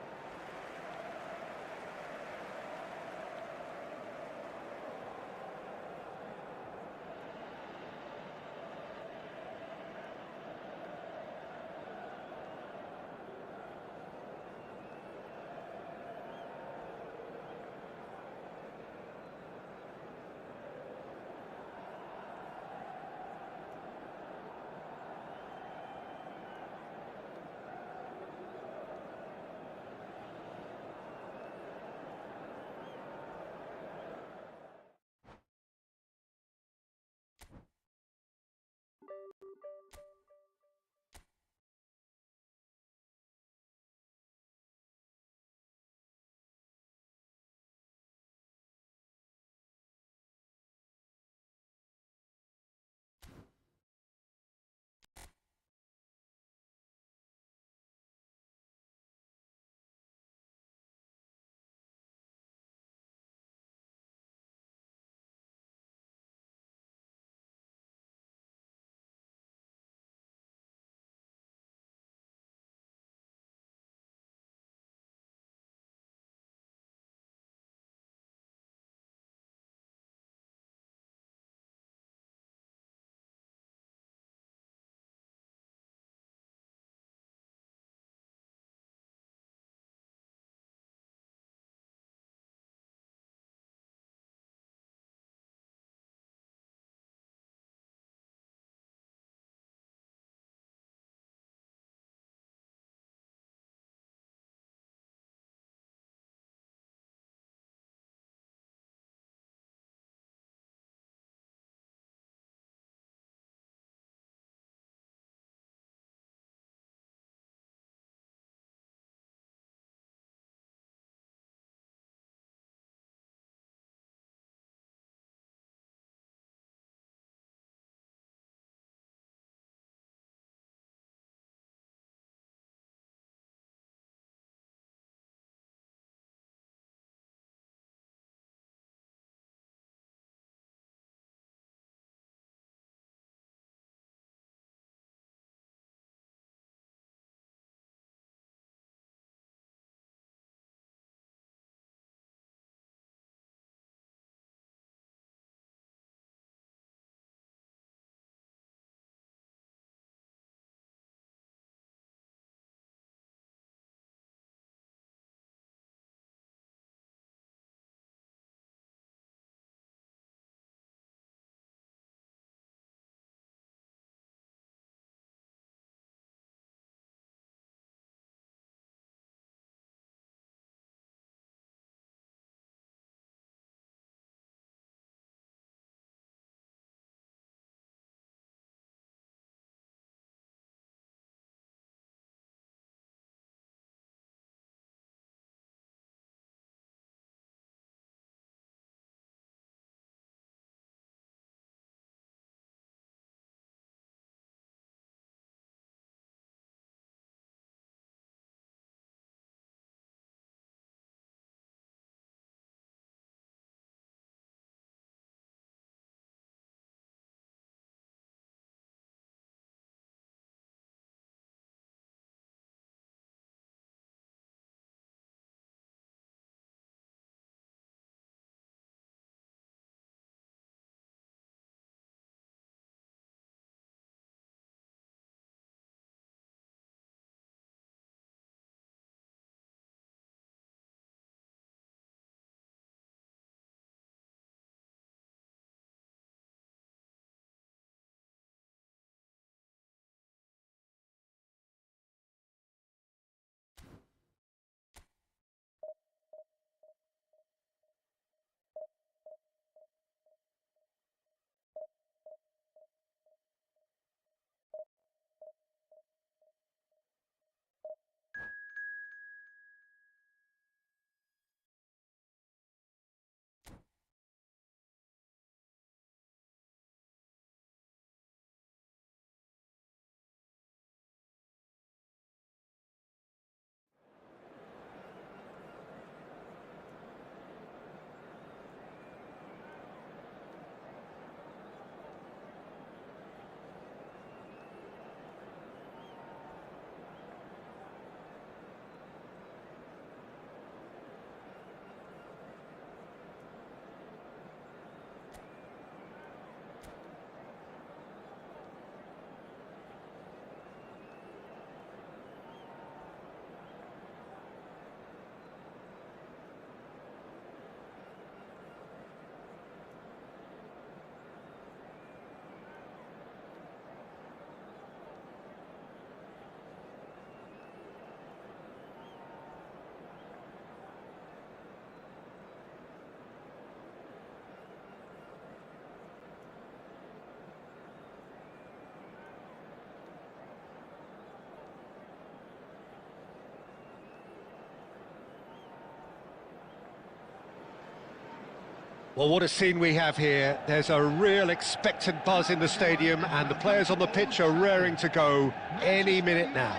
Well, what a scene we have here. There's a real expectant buzz in the stadium, and the players on the pitch are raring to go any minute now.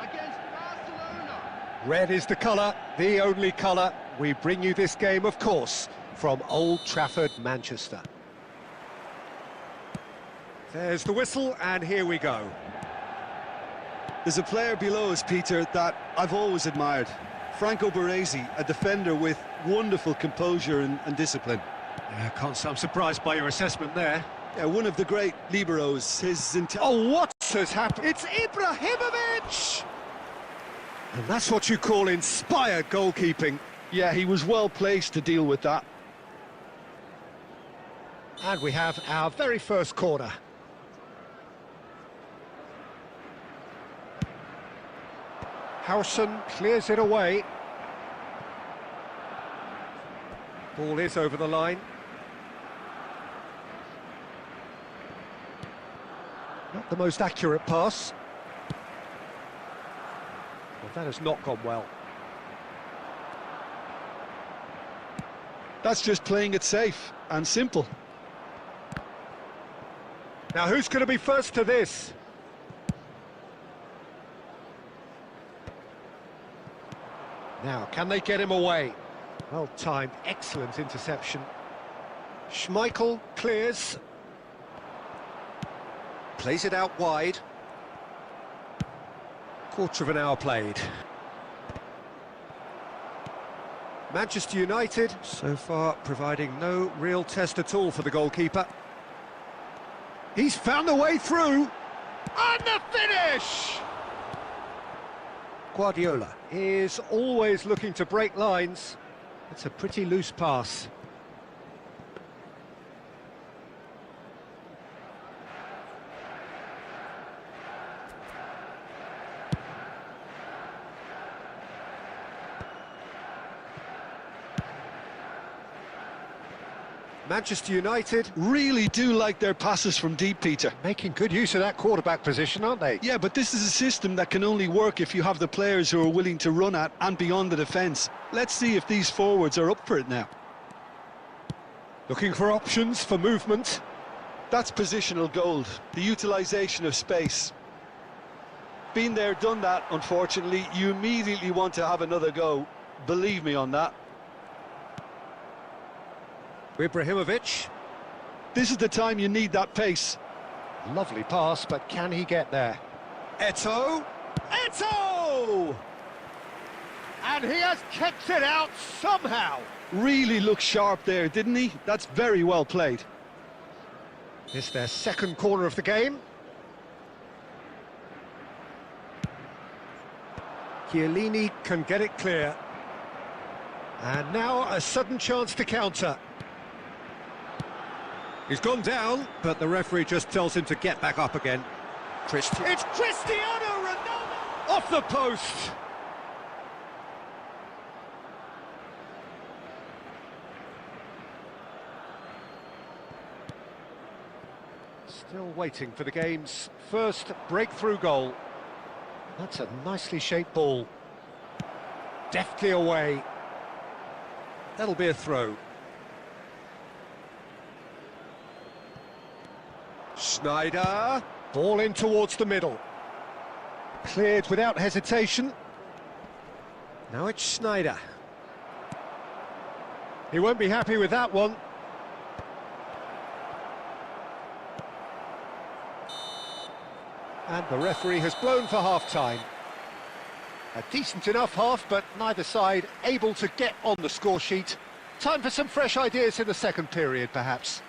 Against Barcelona. Red is the colour, the only colour. We bring you this game, of course, from Old Trafford, Manchester. There's the whistle, and here we go. There's a player below us, Peter, that I've always admired. Franco Baresi, a defender with wonderful composure and discipline. Yeah, can't say I'm surprised by your assessment there. Yeah, one of the great liberos. Oh, what has happened? It's Ibrahimovic! And that's what you call inspired goalkeeping. Yeah, he was well placed to deal with that. And we have our very first corner. Howson clears it away. Ball is over the line. Not the most accurate pass. Well, that has not gone well. That's just playing it safe and simple. Now, who's going to be first to this? Now, can they get him away? Well timed, excellent interception. Schmeichel clears. Plays it out wide. Quarter of an hour played. Manchester United, so far, providing no real test at all for the goalkeeper. He's found a way through. And the finish! Guardiola is always looking to break lines. It's a pretty loose pass. Manchester United Really do like their passes from deep, Peter. making good use of that quarterback position, aren't they? Yeah, but this is a system that can only work if you have the players who are willing to run at and beyond the defence. Let's see if these forwards are up for it now. Looking for options for movement. That's positional gold, the utilisation of space. Been there, done that, unfortunately. You immediately want to have another go. Believe me on that. Ibrahimovic. This is the time you need that pace. Lovely pass, but can he get there? Eto'o! Eto'o! And he has kept it out somehow. Really looked sharp there, didn't he? That's very well played. It's their second corner of the game. Chiellini can get it clear. And now a sudden chance to counter. He's gone down, but the referee just tells him to get back up again. It's Cristiano Ronaldo! Off the post! Still waiting for the game's first breakthrough goal. That's a nicely shaped ball. Deftly away. That'll be a throw. Sneijder. Ball in towards the middle. Cleared without hesitation. Now it's Sneijder. He won't be happy with that one. And the referee has blown for half-time. A decent enough half, but neither side able to get on the score sheet. Time for some fresh ideas in the second period, perhaps.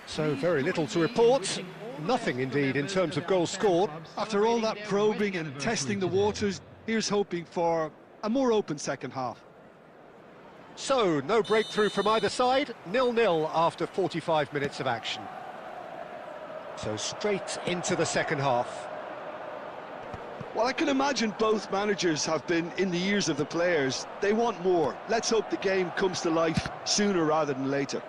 So very little to report. Nothing, indeed, in terms of goals scored. After all that probing and testing the waters, here's hoping for a more open second half. So, no breakthrough from either side. 0-0 after 45 minutes of action. So straight into the second half. Well, I can imagine both managers have been in the ears of the players. They want more. Let's hope the game comes to life sooner rather than later.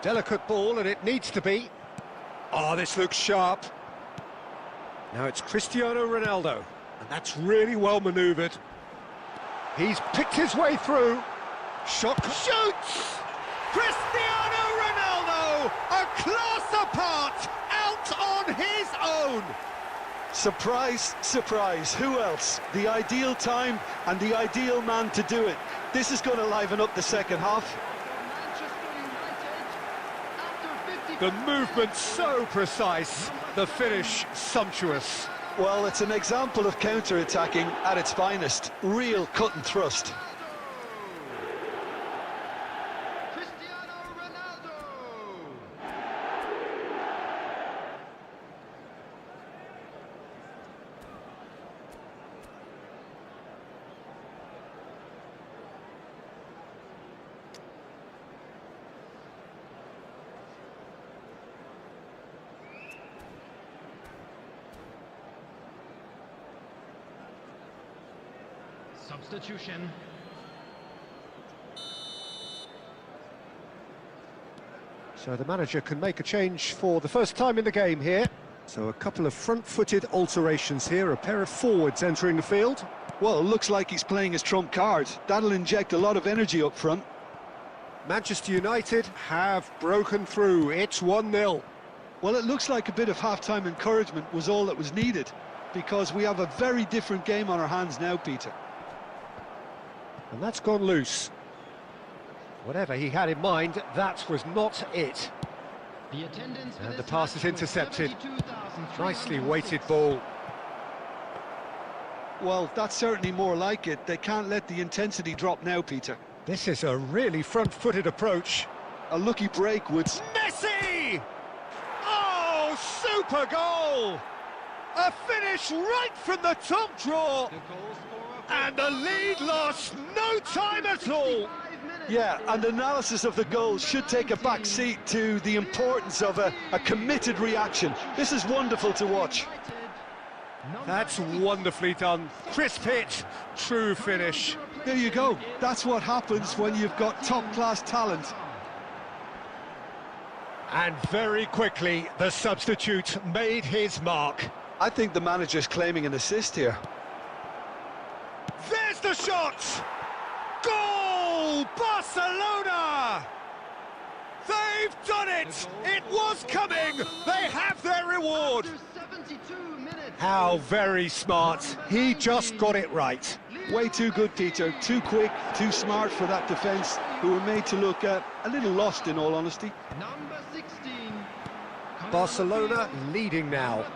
Delicate ball, and it needs to be. Oh, this looks sharp. Now it's Cristiano Ronaldo, and that's really well manoeuvred. He's picked his way through. Shot, shoots! Cristiano Ronaldo, a class apart, out on his own. Surprise, surprise, who else? The ideal time and the ideal man to do it. This is going to liven up the second half. The movement so precise, the finish sumptuous. Well, it's an example of counter-attacking at its finest. Real cut and thrust. Cristiano Ronaldo. Substitution. So the manager can make a change for the first time in the game here. So a couple of front-footed alterations here, a pair of forwards entering the field. Well, it looks like he's playing his trump card. That'll inject a lot of energy up front. Manchester United have broken through. It's 1-0. Well, it looks like a bit of half-time encouragement was all that was needed, because we have a very different game on our hands now, Peter. And that's gone loose. Whatever he had in mind, that was not it. The attendance for And the this pass match is was intercepted. 72,306. Nicely weighted ball. Well, that's certainly more like it. They can't let the intensity drop now, Peter. This is a really front-footed approach. A lucky break would... Messi! Oh, super goal! A finish right from the top draw. The goal scorer And the lead lost no time at all. 5 minutes. Yeah, and analysis of the goal should take a back seat to the importance of a committed reaction. This is wonderful to watch. That's wonderfully done. Crisp hit, true finish. There you go. That's what happens when you've got top-class talent. And very quickly, the substitute made his mark. I think the manager's claiming an assist here. There's the shot! Goal! Barcelona! They've done it! It was coming! They have their reward! After 72 minutes. How very smart. He just got it right. Way too good, Peter. Too quick, too smart for that defence, who were made to look a little lost, in all honesty. Number 16. Barcelona leading now. Number 30.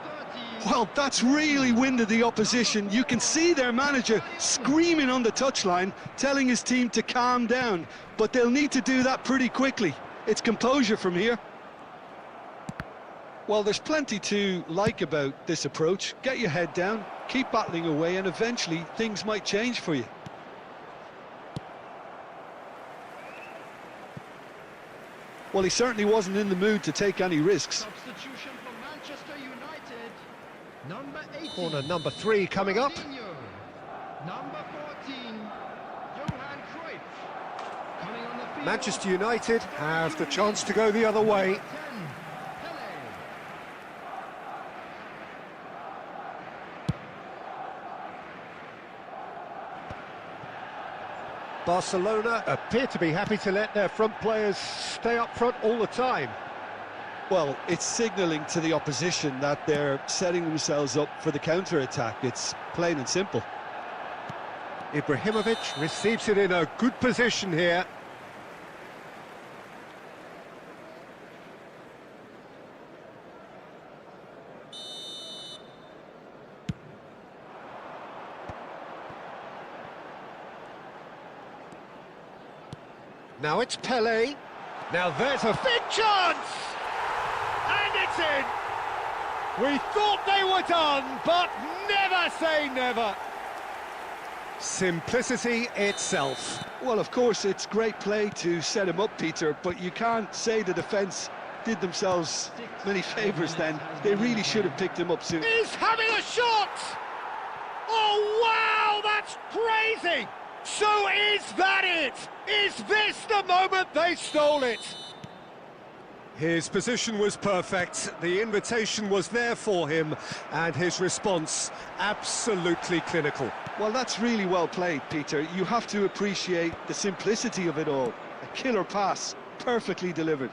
Well, that's really winded the opposition. You can see their manager screaming on the touchline, telling his team to calm down. But they'll need to do that pretty quickly. It's composure from here. Well, there's plenty to like about this approach. Get your head down, keep battling away, and eventually things might change for you. Well, he certainly wasn't in the mood to take any risks. Substitution for Manchester United. Number 18. Corner number 3 coming up. Ronaldinho. Number 14. Johan Cruyff. Coming on the field. Manchester United have the chance to go the other way. 10. Pele. Barcelona appear to be happy to let their front players stay up front all the time. Well, it's signalling to the opposition that they're setting themselves up for the counter-attack. It's plain and simple. Ibrahimovic receives it in a good position here. Now it's Pele. Now there's a big chance! And it's in! We thought they were done, but never say never. Simplicity itself. Well, of course, it's great play to set him up, Peter, but you can't say the defence did themselves many favours then. They really should have picked him up soon. He's having a shot! Oh, wow, that's crazy! So is that it? Is this the moment they stole it? His position was perfect, the invitation was there for him, and his response absolutely clinical. Well, that's really well played, Peter. You have to appreciate the simplicity of it all. A killer pass, perfectly delivered.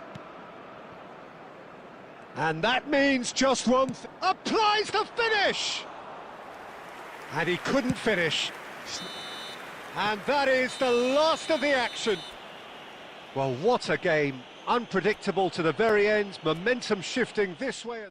And that means just one applies the finish! And he couldn't finish. And that is the last of the action. Well, what a game. Unpredictable to the very end, momentum shifting this way.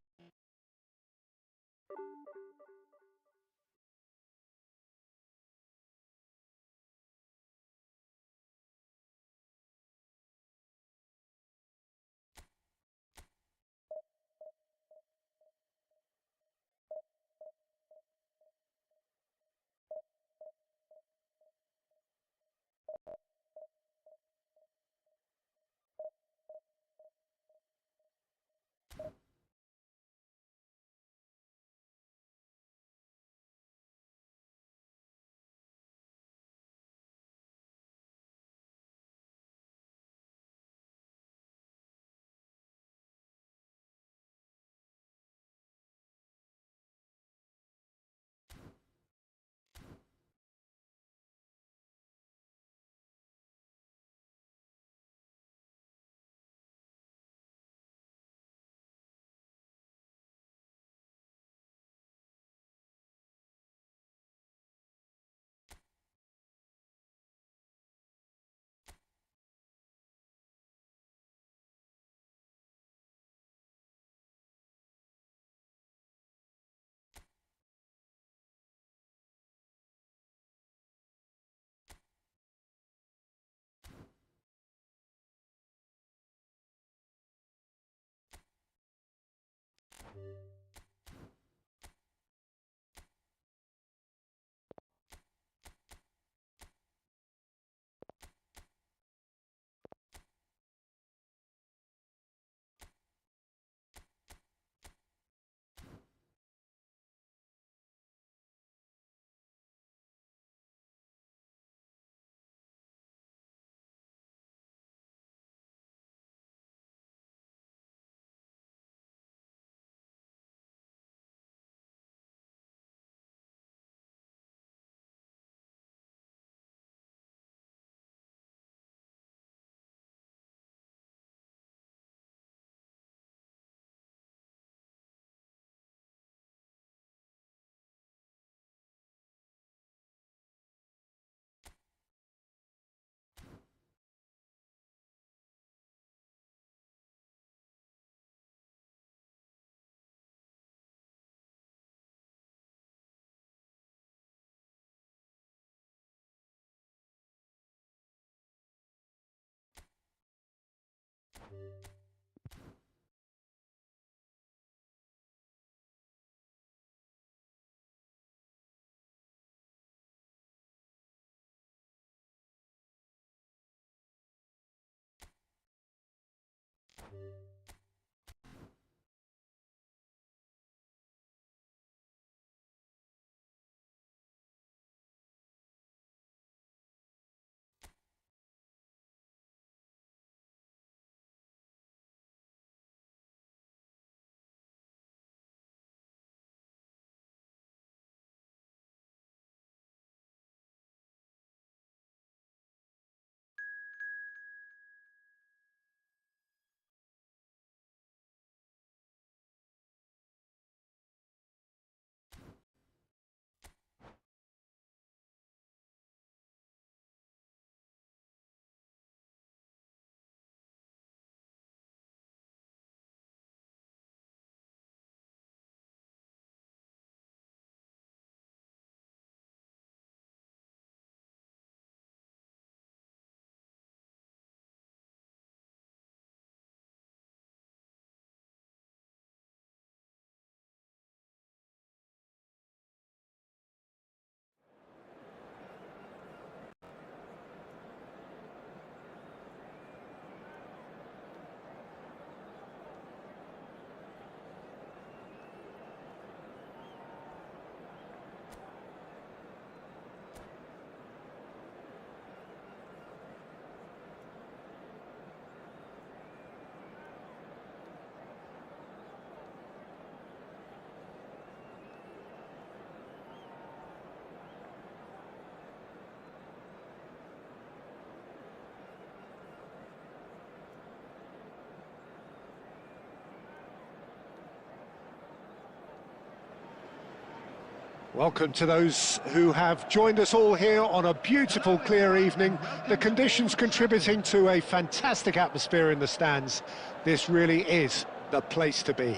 Welcome to those who have joined us all here on a beautiful, clear evening. The conditions contributing to a fantastic atmosphere in the stands. This really is the place to be.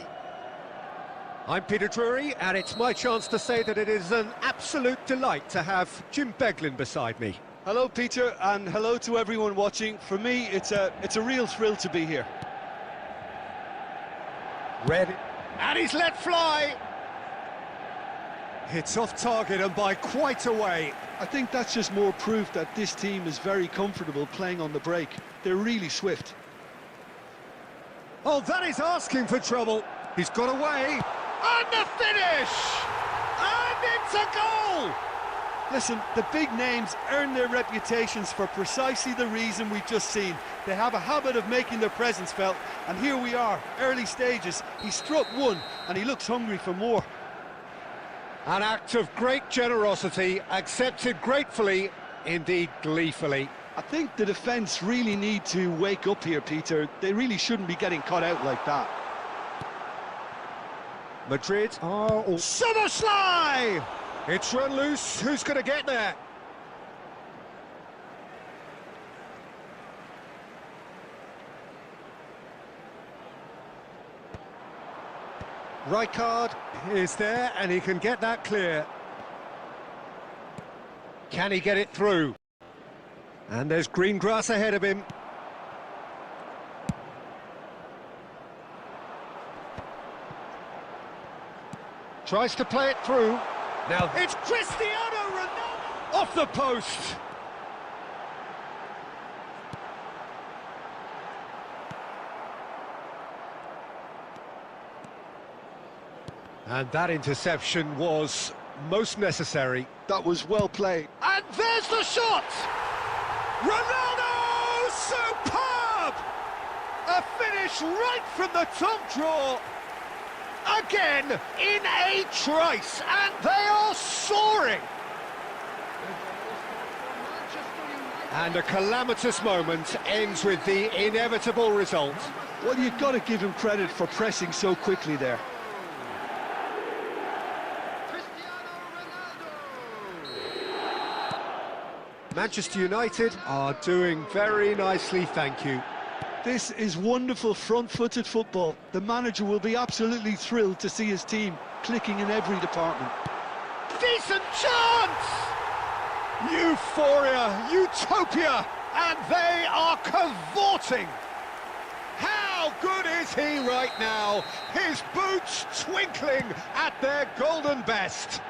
I'm Peter Drury, and it's my chance to say that it is an absolute delight to have Jim Beglin beside me. Hello, Peter, and hello to everyone watching. For me, it's a real thrill to be here. Ready, and he's let fly. It's off target and by quite a way. I think that's just more proof that this team is very comfortable playing on the break. They're really swift. Oh, that is asking for trouble. He's got away. And the finish! And it's a goal! Listen, the big names earn their reputations for precisely the reason we've just seen. They have a habit of making their presence felt, and here we are, early stages. He struck one, and he looks hungry for more. An act of great generosity, accepted gratefully, indeed gleefully. I think the defence really need to wake up here, Peter. They really shouldn't be getting caught out like that. Madrid. Oh, Summerslide! It's run loose. Who's going to get there? Rijkaard is there, and he can get that clear. Can he get it through? And there's green grass ahead of him. Tries to play it through. Now it's Cristiano Ronaldo off the post. And that interception was most necessary. That was well played. And there's the shot! Ronaldo! Superb! A finish right from the top draw. Again, in a trice, and they are soaring. And a calamitous moment ends with the inevitable result. Well, you've got to give him credit for pressing so quickly there. Manchester United are doing very nicely, thank you. This is wonderful front-footed football. The manager will be absolutely thrilled to see his team clicking in every department. Decent chance! Euphoria, utopia, and they are cavorting. How good is he right now? His boots twinkling at their golden best.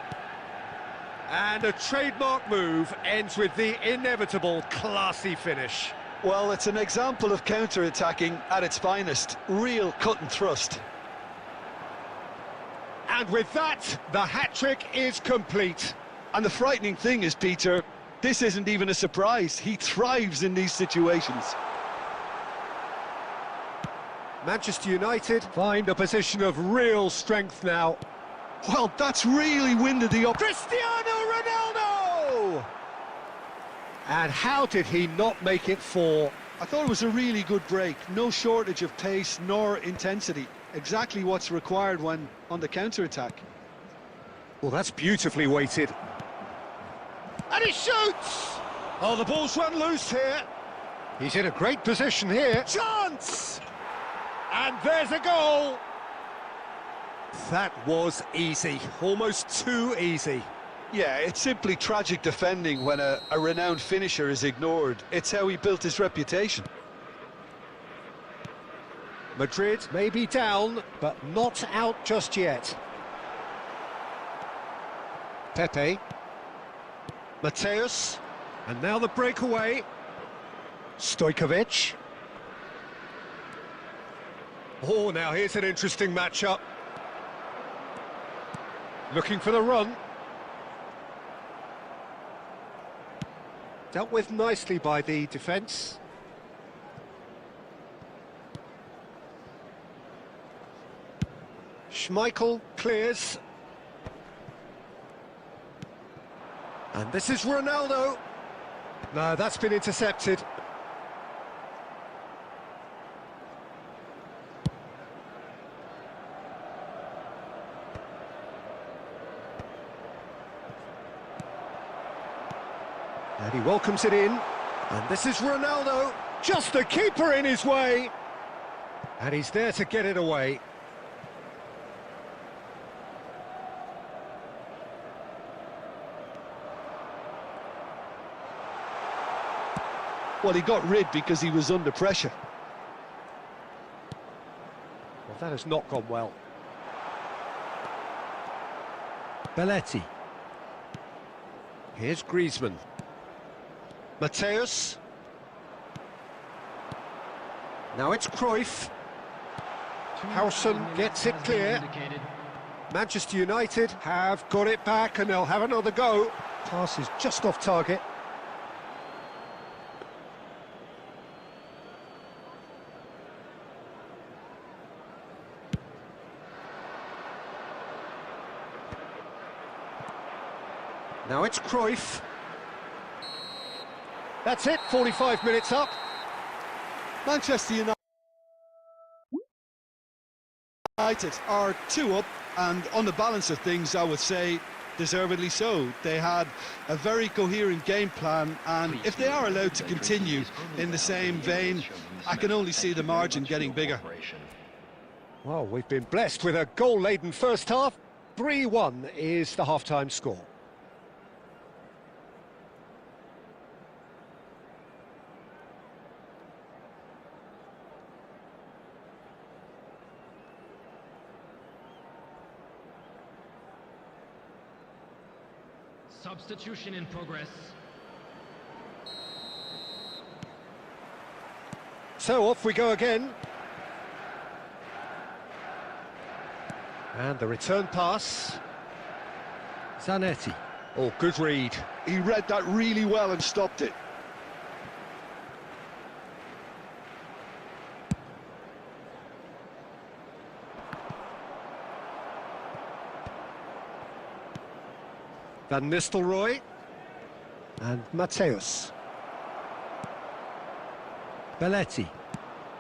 And a trademark move ends with the inevitable classy finish. Well, it's an example of counter-attacking at its finest. Real cut and thrust. And with that, the hat-trick is complete. And the frightening thing is, Peter, this isn't even a surprise. He thrives in these situations. Manchester United find a position of real strength now. Well, that's really winded the Cristiano Ronaldo! And how did he not make it four? I thought it was a really good break. No shortage of pace nor intensity. Exactly what's required when on the counter-attack. Well, that's beautifully weighted. And he shoots! Oh, the ball's run loose here. He's in a great position here. Chance! And there's a goal! That was easy, almost too easy. Yeah, it's simply tragic defending when a renowned finisher is ignored. It's how he built his reputation. Madrid may be down, but not out just yet. Pepe. Mateus. And now the breakaway. Stojkovic. Oh, now here's an interesting matchup. Looking for the run. Dealt with nicely by the defence. Schmeichel clears. And this is Ronaldo. No, that's been intercepted. And he welcomes it in. And this is Ronaldo. Just the keeper in his way. And he's there to get it away. Well, he got rid because he was under pressure. Well, that has not gone well. Belletti. Here's Griezmann. Mateus. Now it's Cruyff. Howson gets it clear. Manchester United have got it back and they'll have another go. Pass is just off target. Now it's Cruyff. That's it, 45 minutes up. Manchester United are 2 up, and on the balance of things, I would say deservedly so. They had a very coherent game plan, and if they are allowed to continue in the same vein, I can only see the margin getting bigger. Well, we've been blessed with a goal-laden first half. 3-1 is the half-time score. Substitution in progress. So off we go again. And the return pass. Zanetti. Oh, good read. He read that really well and stopped it. Van Nistelrooy. And Mateus. Belletti.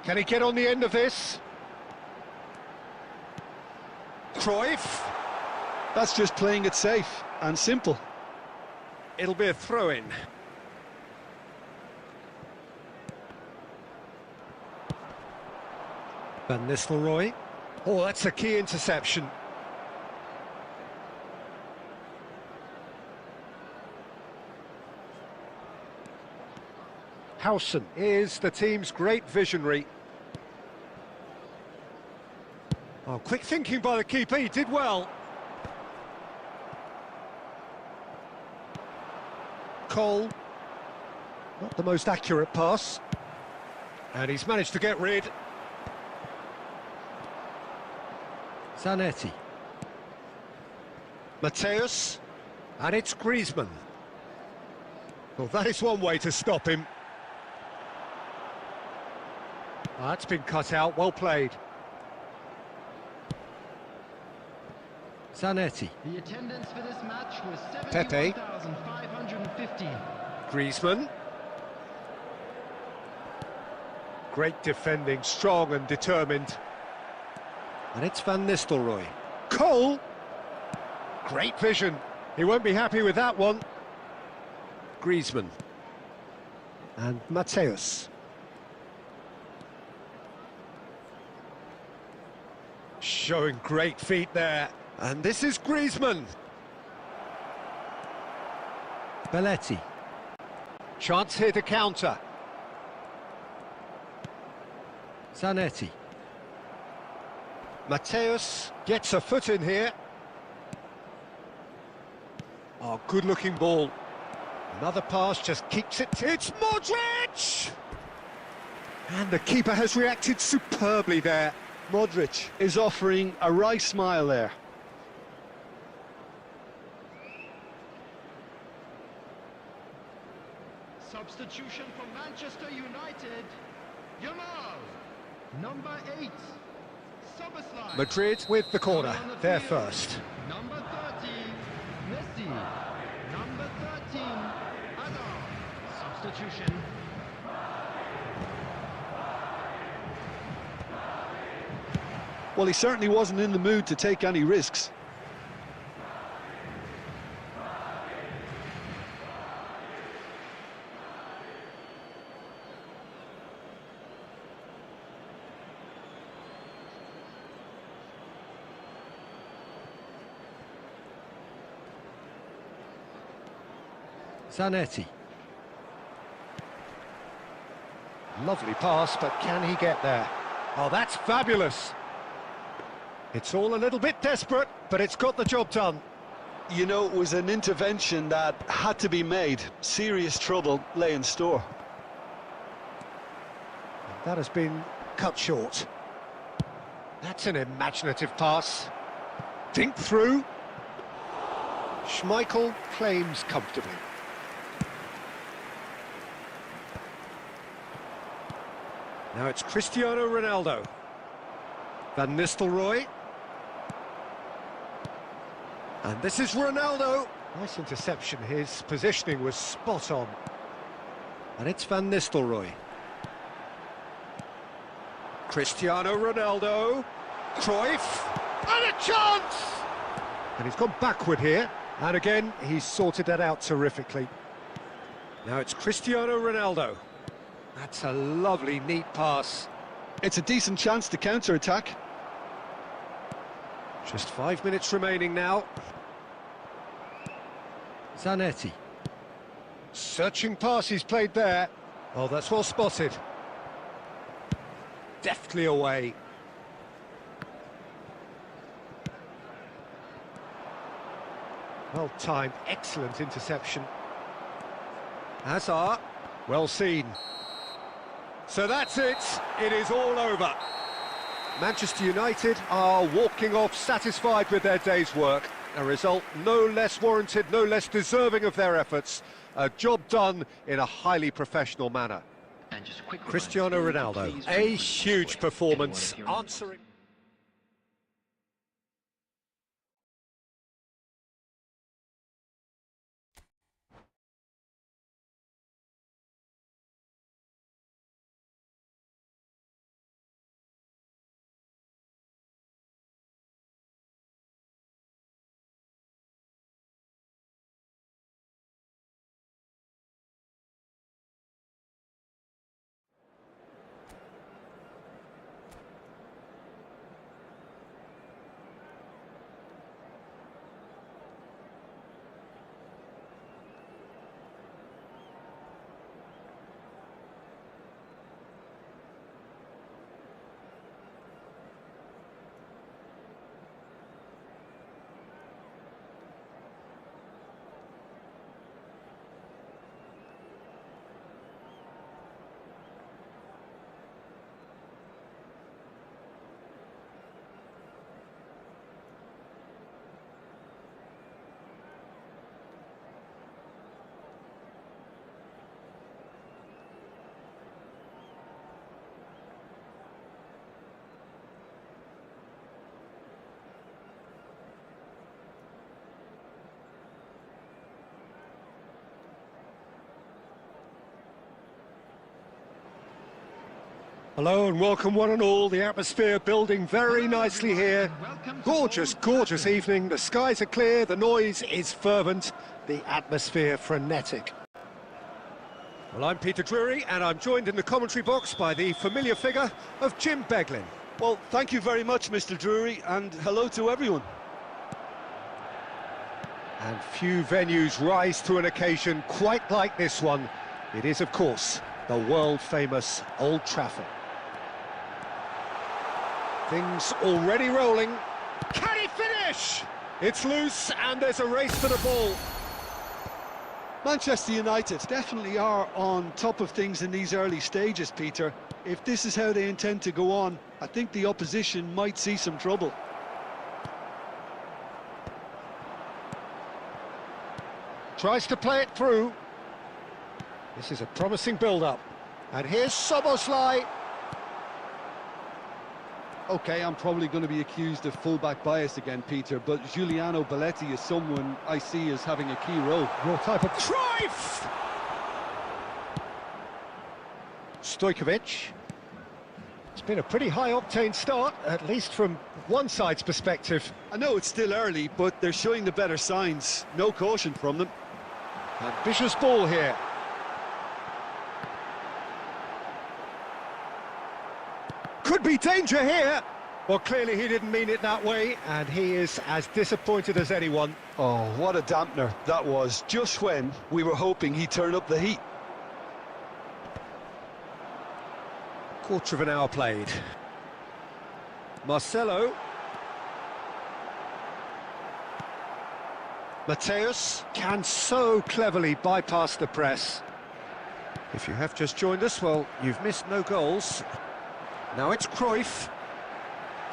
Can he get on the end of this? Cruyff. That's just playing it safe and simple. It'll be a throw-in. Van Nistelrooy. Oh, that's a key interception. Howson is the team's great visionary. Oh, quick thinking by the keeper, he did well. Cole. Not the most accurate pass. And he's managed to get rid. Zanetti. Mateus. And it's Griezmann. Well, that is one way to stop him. Oh, that's been cut out, well played. Zanetti. The attendance for this match was Pepe. 71,515. Griezmann. Great defending, strong and determined. And it's Van Nistelrooy. Cole! Great vision. He won't be happy with that one. Griezmann. And Mateus. Showing great feet there. And this is Griezmann. Belletti. Chance here to counter. Zanetti. Mateus gets a foot in here. Oh, good-looking ball. Another pass just keeps it. It's Modric! And the keeper has reacted superbly there. Modric is offering a wry smile there. Substitution for Manchester United. Yamal, number 8. Soboslai. Madrid with the corner. They're first. Number 30, Messi. Number 13, Adam. Substitution. Well, he certainly wasn't in the mood to take any risks. Zanetti. Lovely pass, but can he get there? Oh, that's fabulous. It's all a little bit desperate, but it's got the job done. You know, it was an intervention that had to be made. Serious trouble lay in store. That has been cut short. That's an imaginative pass. Dink through. Schmeichel claims comfortably. Now it's Cristiano Ronaldo. Van Nistelrooy. And this is Ronaldo. Nice interception. His positioning was spot on. And it's Van Nistelrooy. Cristiano Ronaldo. Cruyff. And a chance! And he's gone backward here. And again, he's sorted that out terrifically. Now it's Cristiano Ronaldo. That's a lovely, neat pass. It's a decent chance to counter-attack. Just 5 minutes remaining now. Zanetti. Searching pass he's played there. Oh, that's well spotted. Deftly away. Well timed, excellent interception. Hazard, well seen. So that's it, it is all over. Manchester United are walking off satisfied with their day's work. A result no less warranted, no less deserving of their efforts. A job done in a highly professional manner. And just a quick Cristiano reminder, Ronaldo, please a remove huge the performance, anyone of your answering... Hello and welcome one and all, the atmosphere building very nicely here. Gorgeous, gorgeous evening, the skies are clear, the noise is fervent, the atmosphere frenetic. Well, I'm Peter Drury and I'm joined in the commentary box by the familiar figure of Jim Beglin. Well, thank you very much, Mr. Drury, and hello to everyone. And few venues rise to an occasion quite like this one. It is, of course, the world-famous Old Trafford. Things already rolling. Can he finish? It's loose and there's a race for the ball. Manchester United definitely are on top of things in these early stages, Peter. If this is how they intend to go on, I think the opposition might see some trouble. Tries to play it through. This is a promising build-up. And here's Szoboszlai. Okay, I'm probably going to be accused of fullback bias again, Peter, but Giuliano Belletti is someone I see as having a key role. Your type of Cruyff! Stojkovic. It's been a pretty high-octane start, at least from one side's perspective. I know it's still early, but they're showing the better signs. No caution from them. Ambitious ball here. Could be danger here. Well, clearly he didn't mean it that way, and he is as disappointed as anyone. Oh, what a dampener that was, just when we were hoping he'd turn up the heat. Quarter of an hour played. Marcelo. Mateus can so cleverly bypass the press. If you have just joined us, well, you've missed no goals. Now it's Cruyff.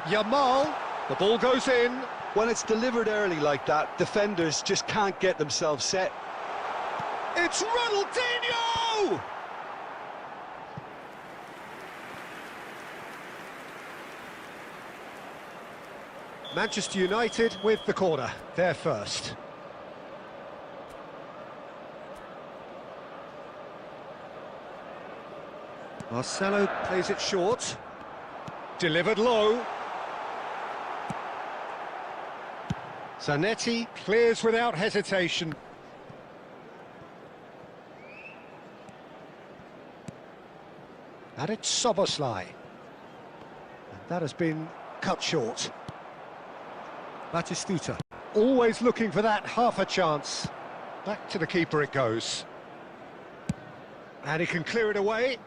Yamal, the ball goes in. When it's delivered early like that, defenders just can't get themselves set. It's Ronaldinho! Manchester United with the corner, they're first. Marcelo plays it short. Delivered low. Zanetti clears without hesitation. And it's Soboslai. And that has been cut short. Batistuta, always looking for that half a chance. Back to the keeper it goes. And he can clear it away.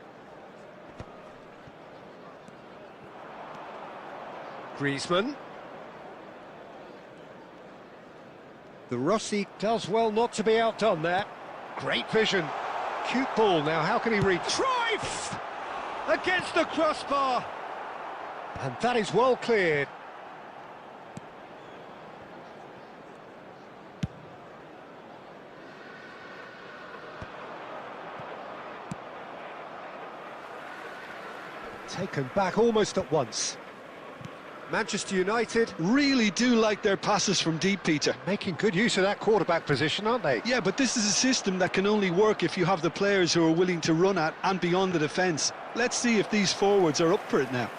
Griezmann. The Rossi does well not to be outdone there. Great vision. Cute ball now, how can he reach? Cruyff! Against the crossbar! And that is well cleared. Taken back almost at once. Manchester United Really do like their passes from deep, Peter. making good use of that quarterback position, aren't they? Yeah, but this is a system that can only work if you have the players who are willing to run at and beyond the defence. Let's see if these forwards are up for it now.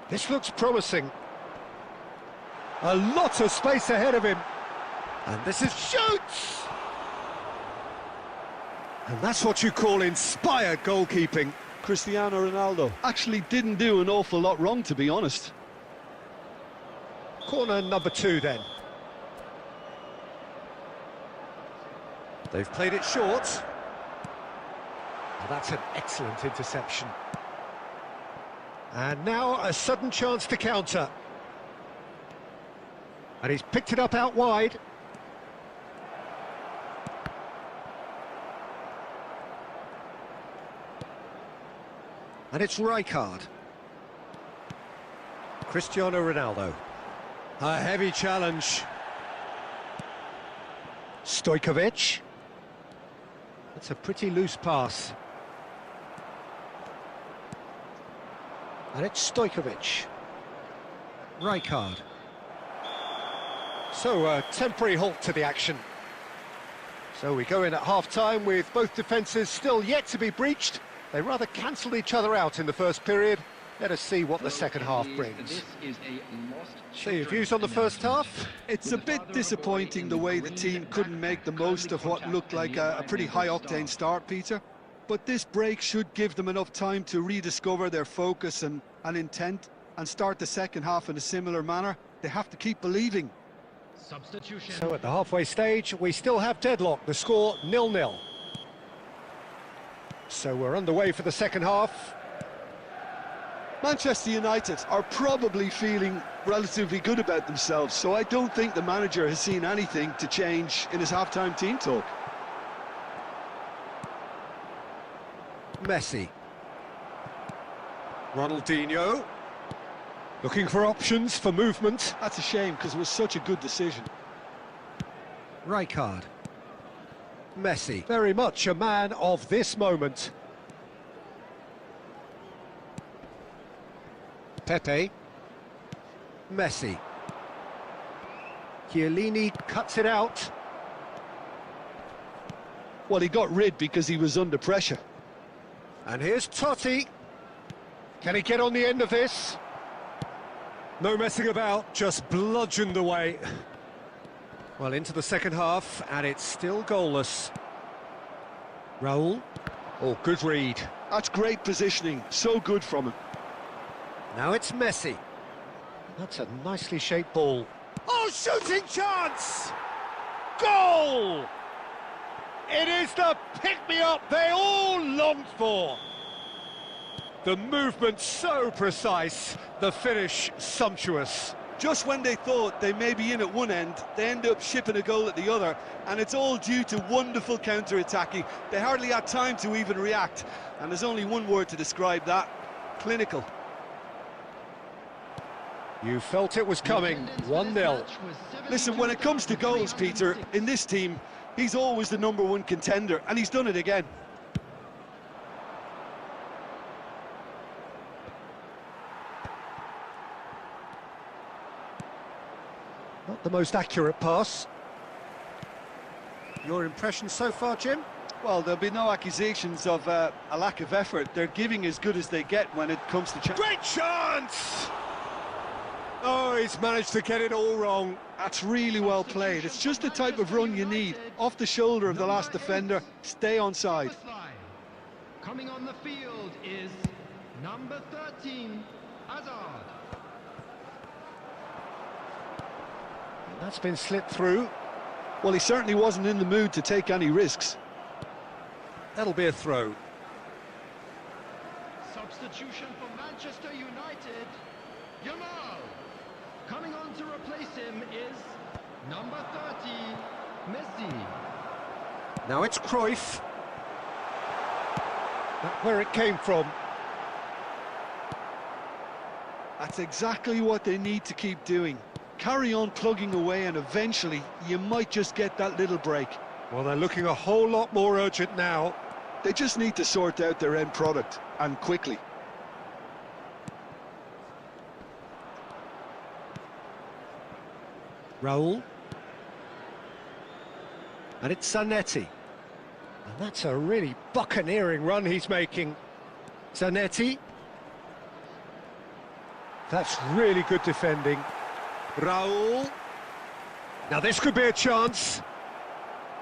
This looks promising. A lot of space ahead of him. And this is shoots! And that's what you call inspired goalkeeping. Cristiano Ronaldo actually didn't do an awful lot wrong, to be honest. Corner number 2 then. They've played it short. Well, that's an excellent interception. And now a sudden chance to counter. And he's picked it up out wide. And it's Rijkaard. Cristiano Ronaldo. A heavy challenge. Stojkovic. That's a pretty loose pass. And it's Stojkovic. Rijkaard. So a temporary halt to the action. So we go in at half-time with both defences still yet to be breached. They rather cancelled each other out in the first period. Let us see what the second half brings. So your views on the first half? It's a bit disappointing the way the team couldn't make the most of what looked like a pretty high-octane start, Peter. But this break should give them enough time to rediscover their focus and intent and start the second half in a similar manner. They have to keep believing. Substitution. So at the halfway stage, we still have deadlock. The score 0-0. So we're underway for the second half. Manchester United are probably feeling relatively good about themselves, so I don't think the manager has seen anything to change in his half-time team talk. Messi. Ronaldinho. Looking for options for movement. That's a shame because it was such a good decision. Rijkaard. Messi. Very much a man of this moment. Pepe. Messi. Chiellini cuts it out. Well, he got rid because he was under pressure. And here's Totti. Can he get on the end of this? No messing about, just bludgeoned away. Well, into the second half, and it's still goalless. Raul. Oh, good read. That's great positioning, so good from him. Now it's Messi. That's a nicely shaped ball. Oh, shooting chance! Goal! It is the pick-me-up they all longed for. The movement so precise, the finish sumptuous. Just when they thought they may be in at one end, they end up shipping a goal at the other, and it's all due to wonderful counter-attacking. They hardly had time to even react, and there's only one word to describe that: clinical. You felt it was coming, 1-0. Listen, when it comes to goals, Peter, in this team, he's always the #1 contender, and he's done it again. Not the most accurate pass. Your impression so far, Jim? Well, there'll be no accusations of a lack of effort. They're giving as good as they get when it comes to Great chance! Oh, he's managed to get it all wrong. That's really well played. It's just the type of run you need. Off the shoulder of the last defender, stay on side. Coming on the field is number 13, Hazard. That's been slipped through. Well, he certainly wasn't in the mood to take any risks. That'll be a throw. Substitution for Manchester United, Yamal. Coming on to replace him is number 30, Messi. Now it's Cruyff. That's where it came from. That's exactly what they need to keep doing. Carry on plugging away, and eventually you might just get that little break. Well, they're looking a whole lot more urgent now. They just need to sort out their end product, and quickly. Raul. And it's Zanetti. And that's a really buccaneering run he's making. Zanetti. That's really good defending. Raul. Now this could be a chance.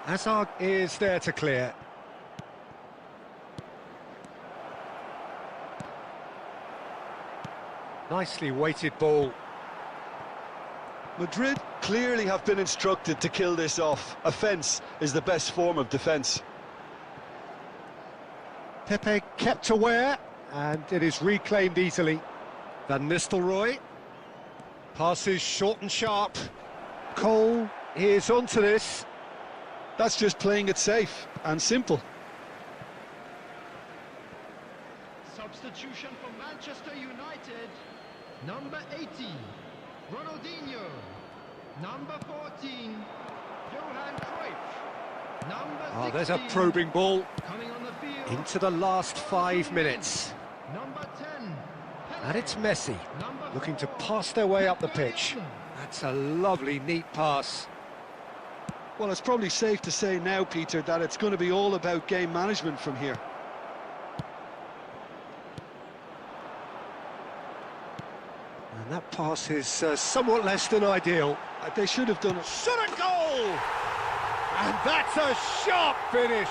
Hazard is there to clear. Nicely weighted ball. Madrid clearly have been instructed to kill this off. Offence is the best form of defence. Pepe kept aware, and it is reclaimed easily. Van Nistelrooy. Passes short and sharp. Cole is onto this. That's just playing it safe and simple. Substitution for Manchester United, number 80, Ronaldinho. Number 14, Johan Cruyff. Number 16, There's a probing ball coming on the field into the last 5 minutes. Number 10, And it's Messi, number looking to 4, pass their way up the pitch. That's a lovely, neat pass. Well, it's probably safe to say now, Peter, that it's going to be all about game management from here. And that pass is somewhat less than ideal. They should have done it. Shot a goal! And that's a sharp finish.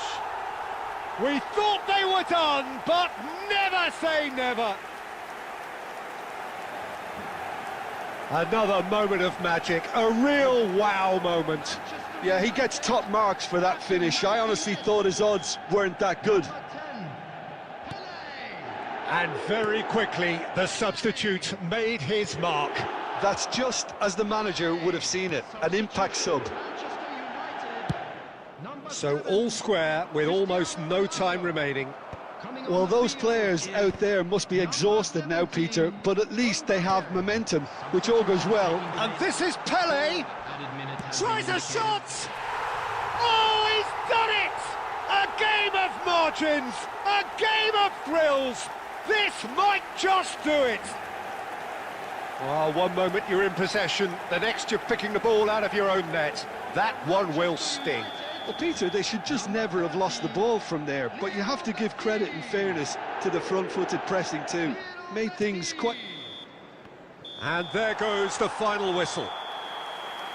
We thought they were done, but never say never. Another moment of magic, a real wow moment. Yeah, he gets top marks for that finish. I honestly thought his odds weren't that good. number 10, Pele. And very quickly, the substitute made his mark. That's just as the manager would have seen it, an impact sub. Manchester United, number So 7, all square with almost no time remaining. coming on Well, the those field players is out there must be exhausted now, Peter, but at least they have momentum, which all goes well. And this is Pele. added minute has Tries been a shot! Oh, he's done it! A game of margins, a game of thrills. This might just do it. Oh, one moment you're in possession, the next you're picking the ball out of your own net. That one will sting. Well, Peter, they should just never have lost the ball from there, but you have to give credit and fairness to the front-footed pressing too. Made things quite... And there goes the final whistle.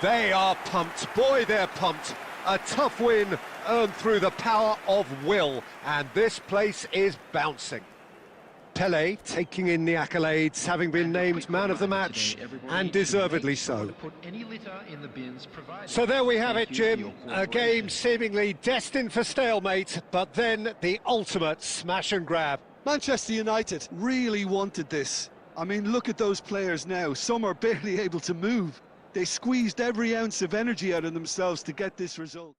They are pumped. Boy, they're pumped. A tough win, earned through the power of will, and this place is bouncing. Pelé taking in the accolades, having been named man of the match, and deservedly so. So there we have it, Jim. A game seemingly destined for stalemate, but then the ultimate smash and grab. Manchester United really wanted this. I mean, look at those players now. Some are barely able to move. They squeezed every ounce of energy out of themselves to get this result.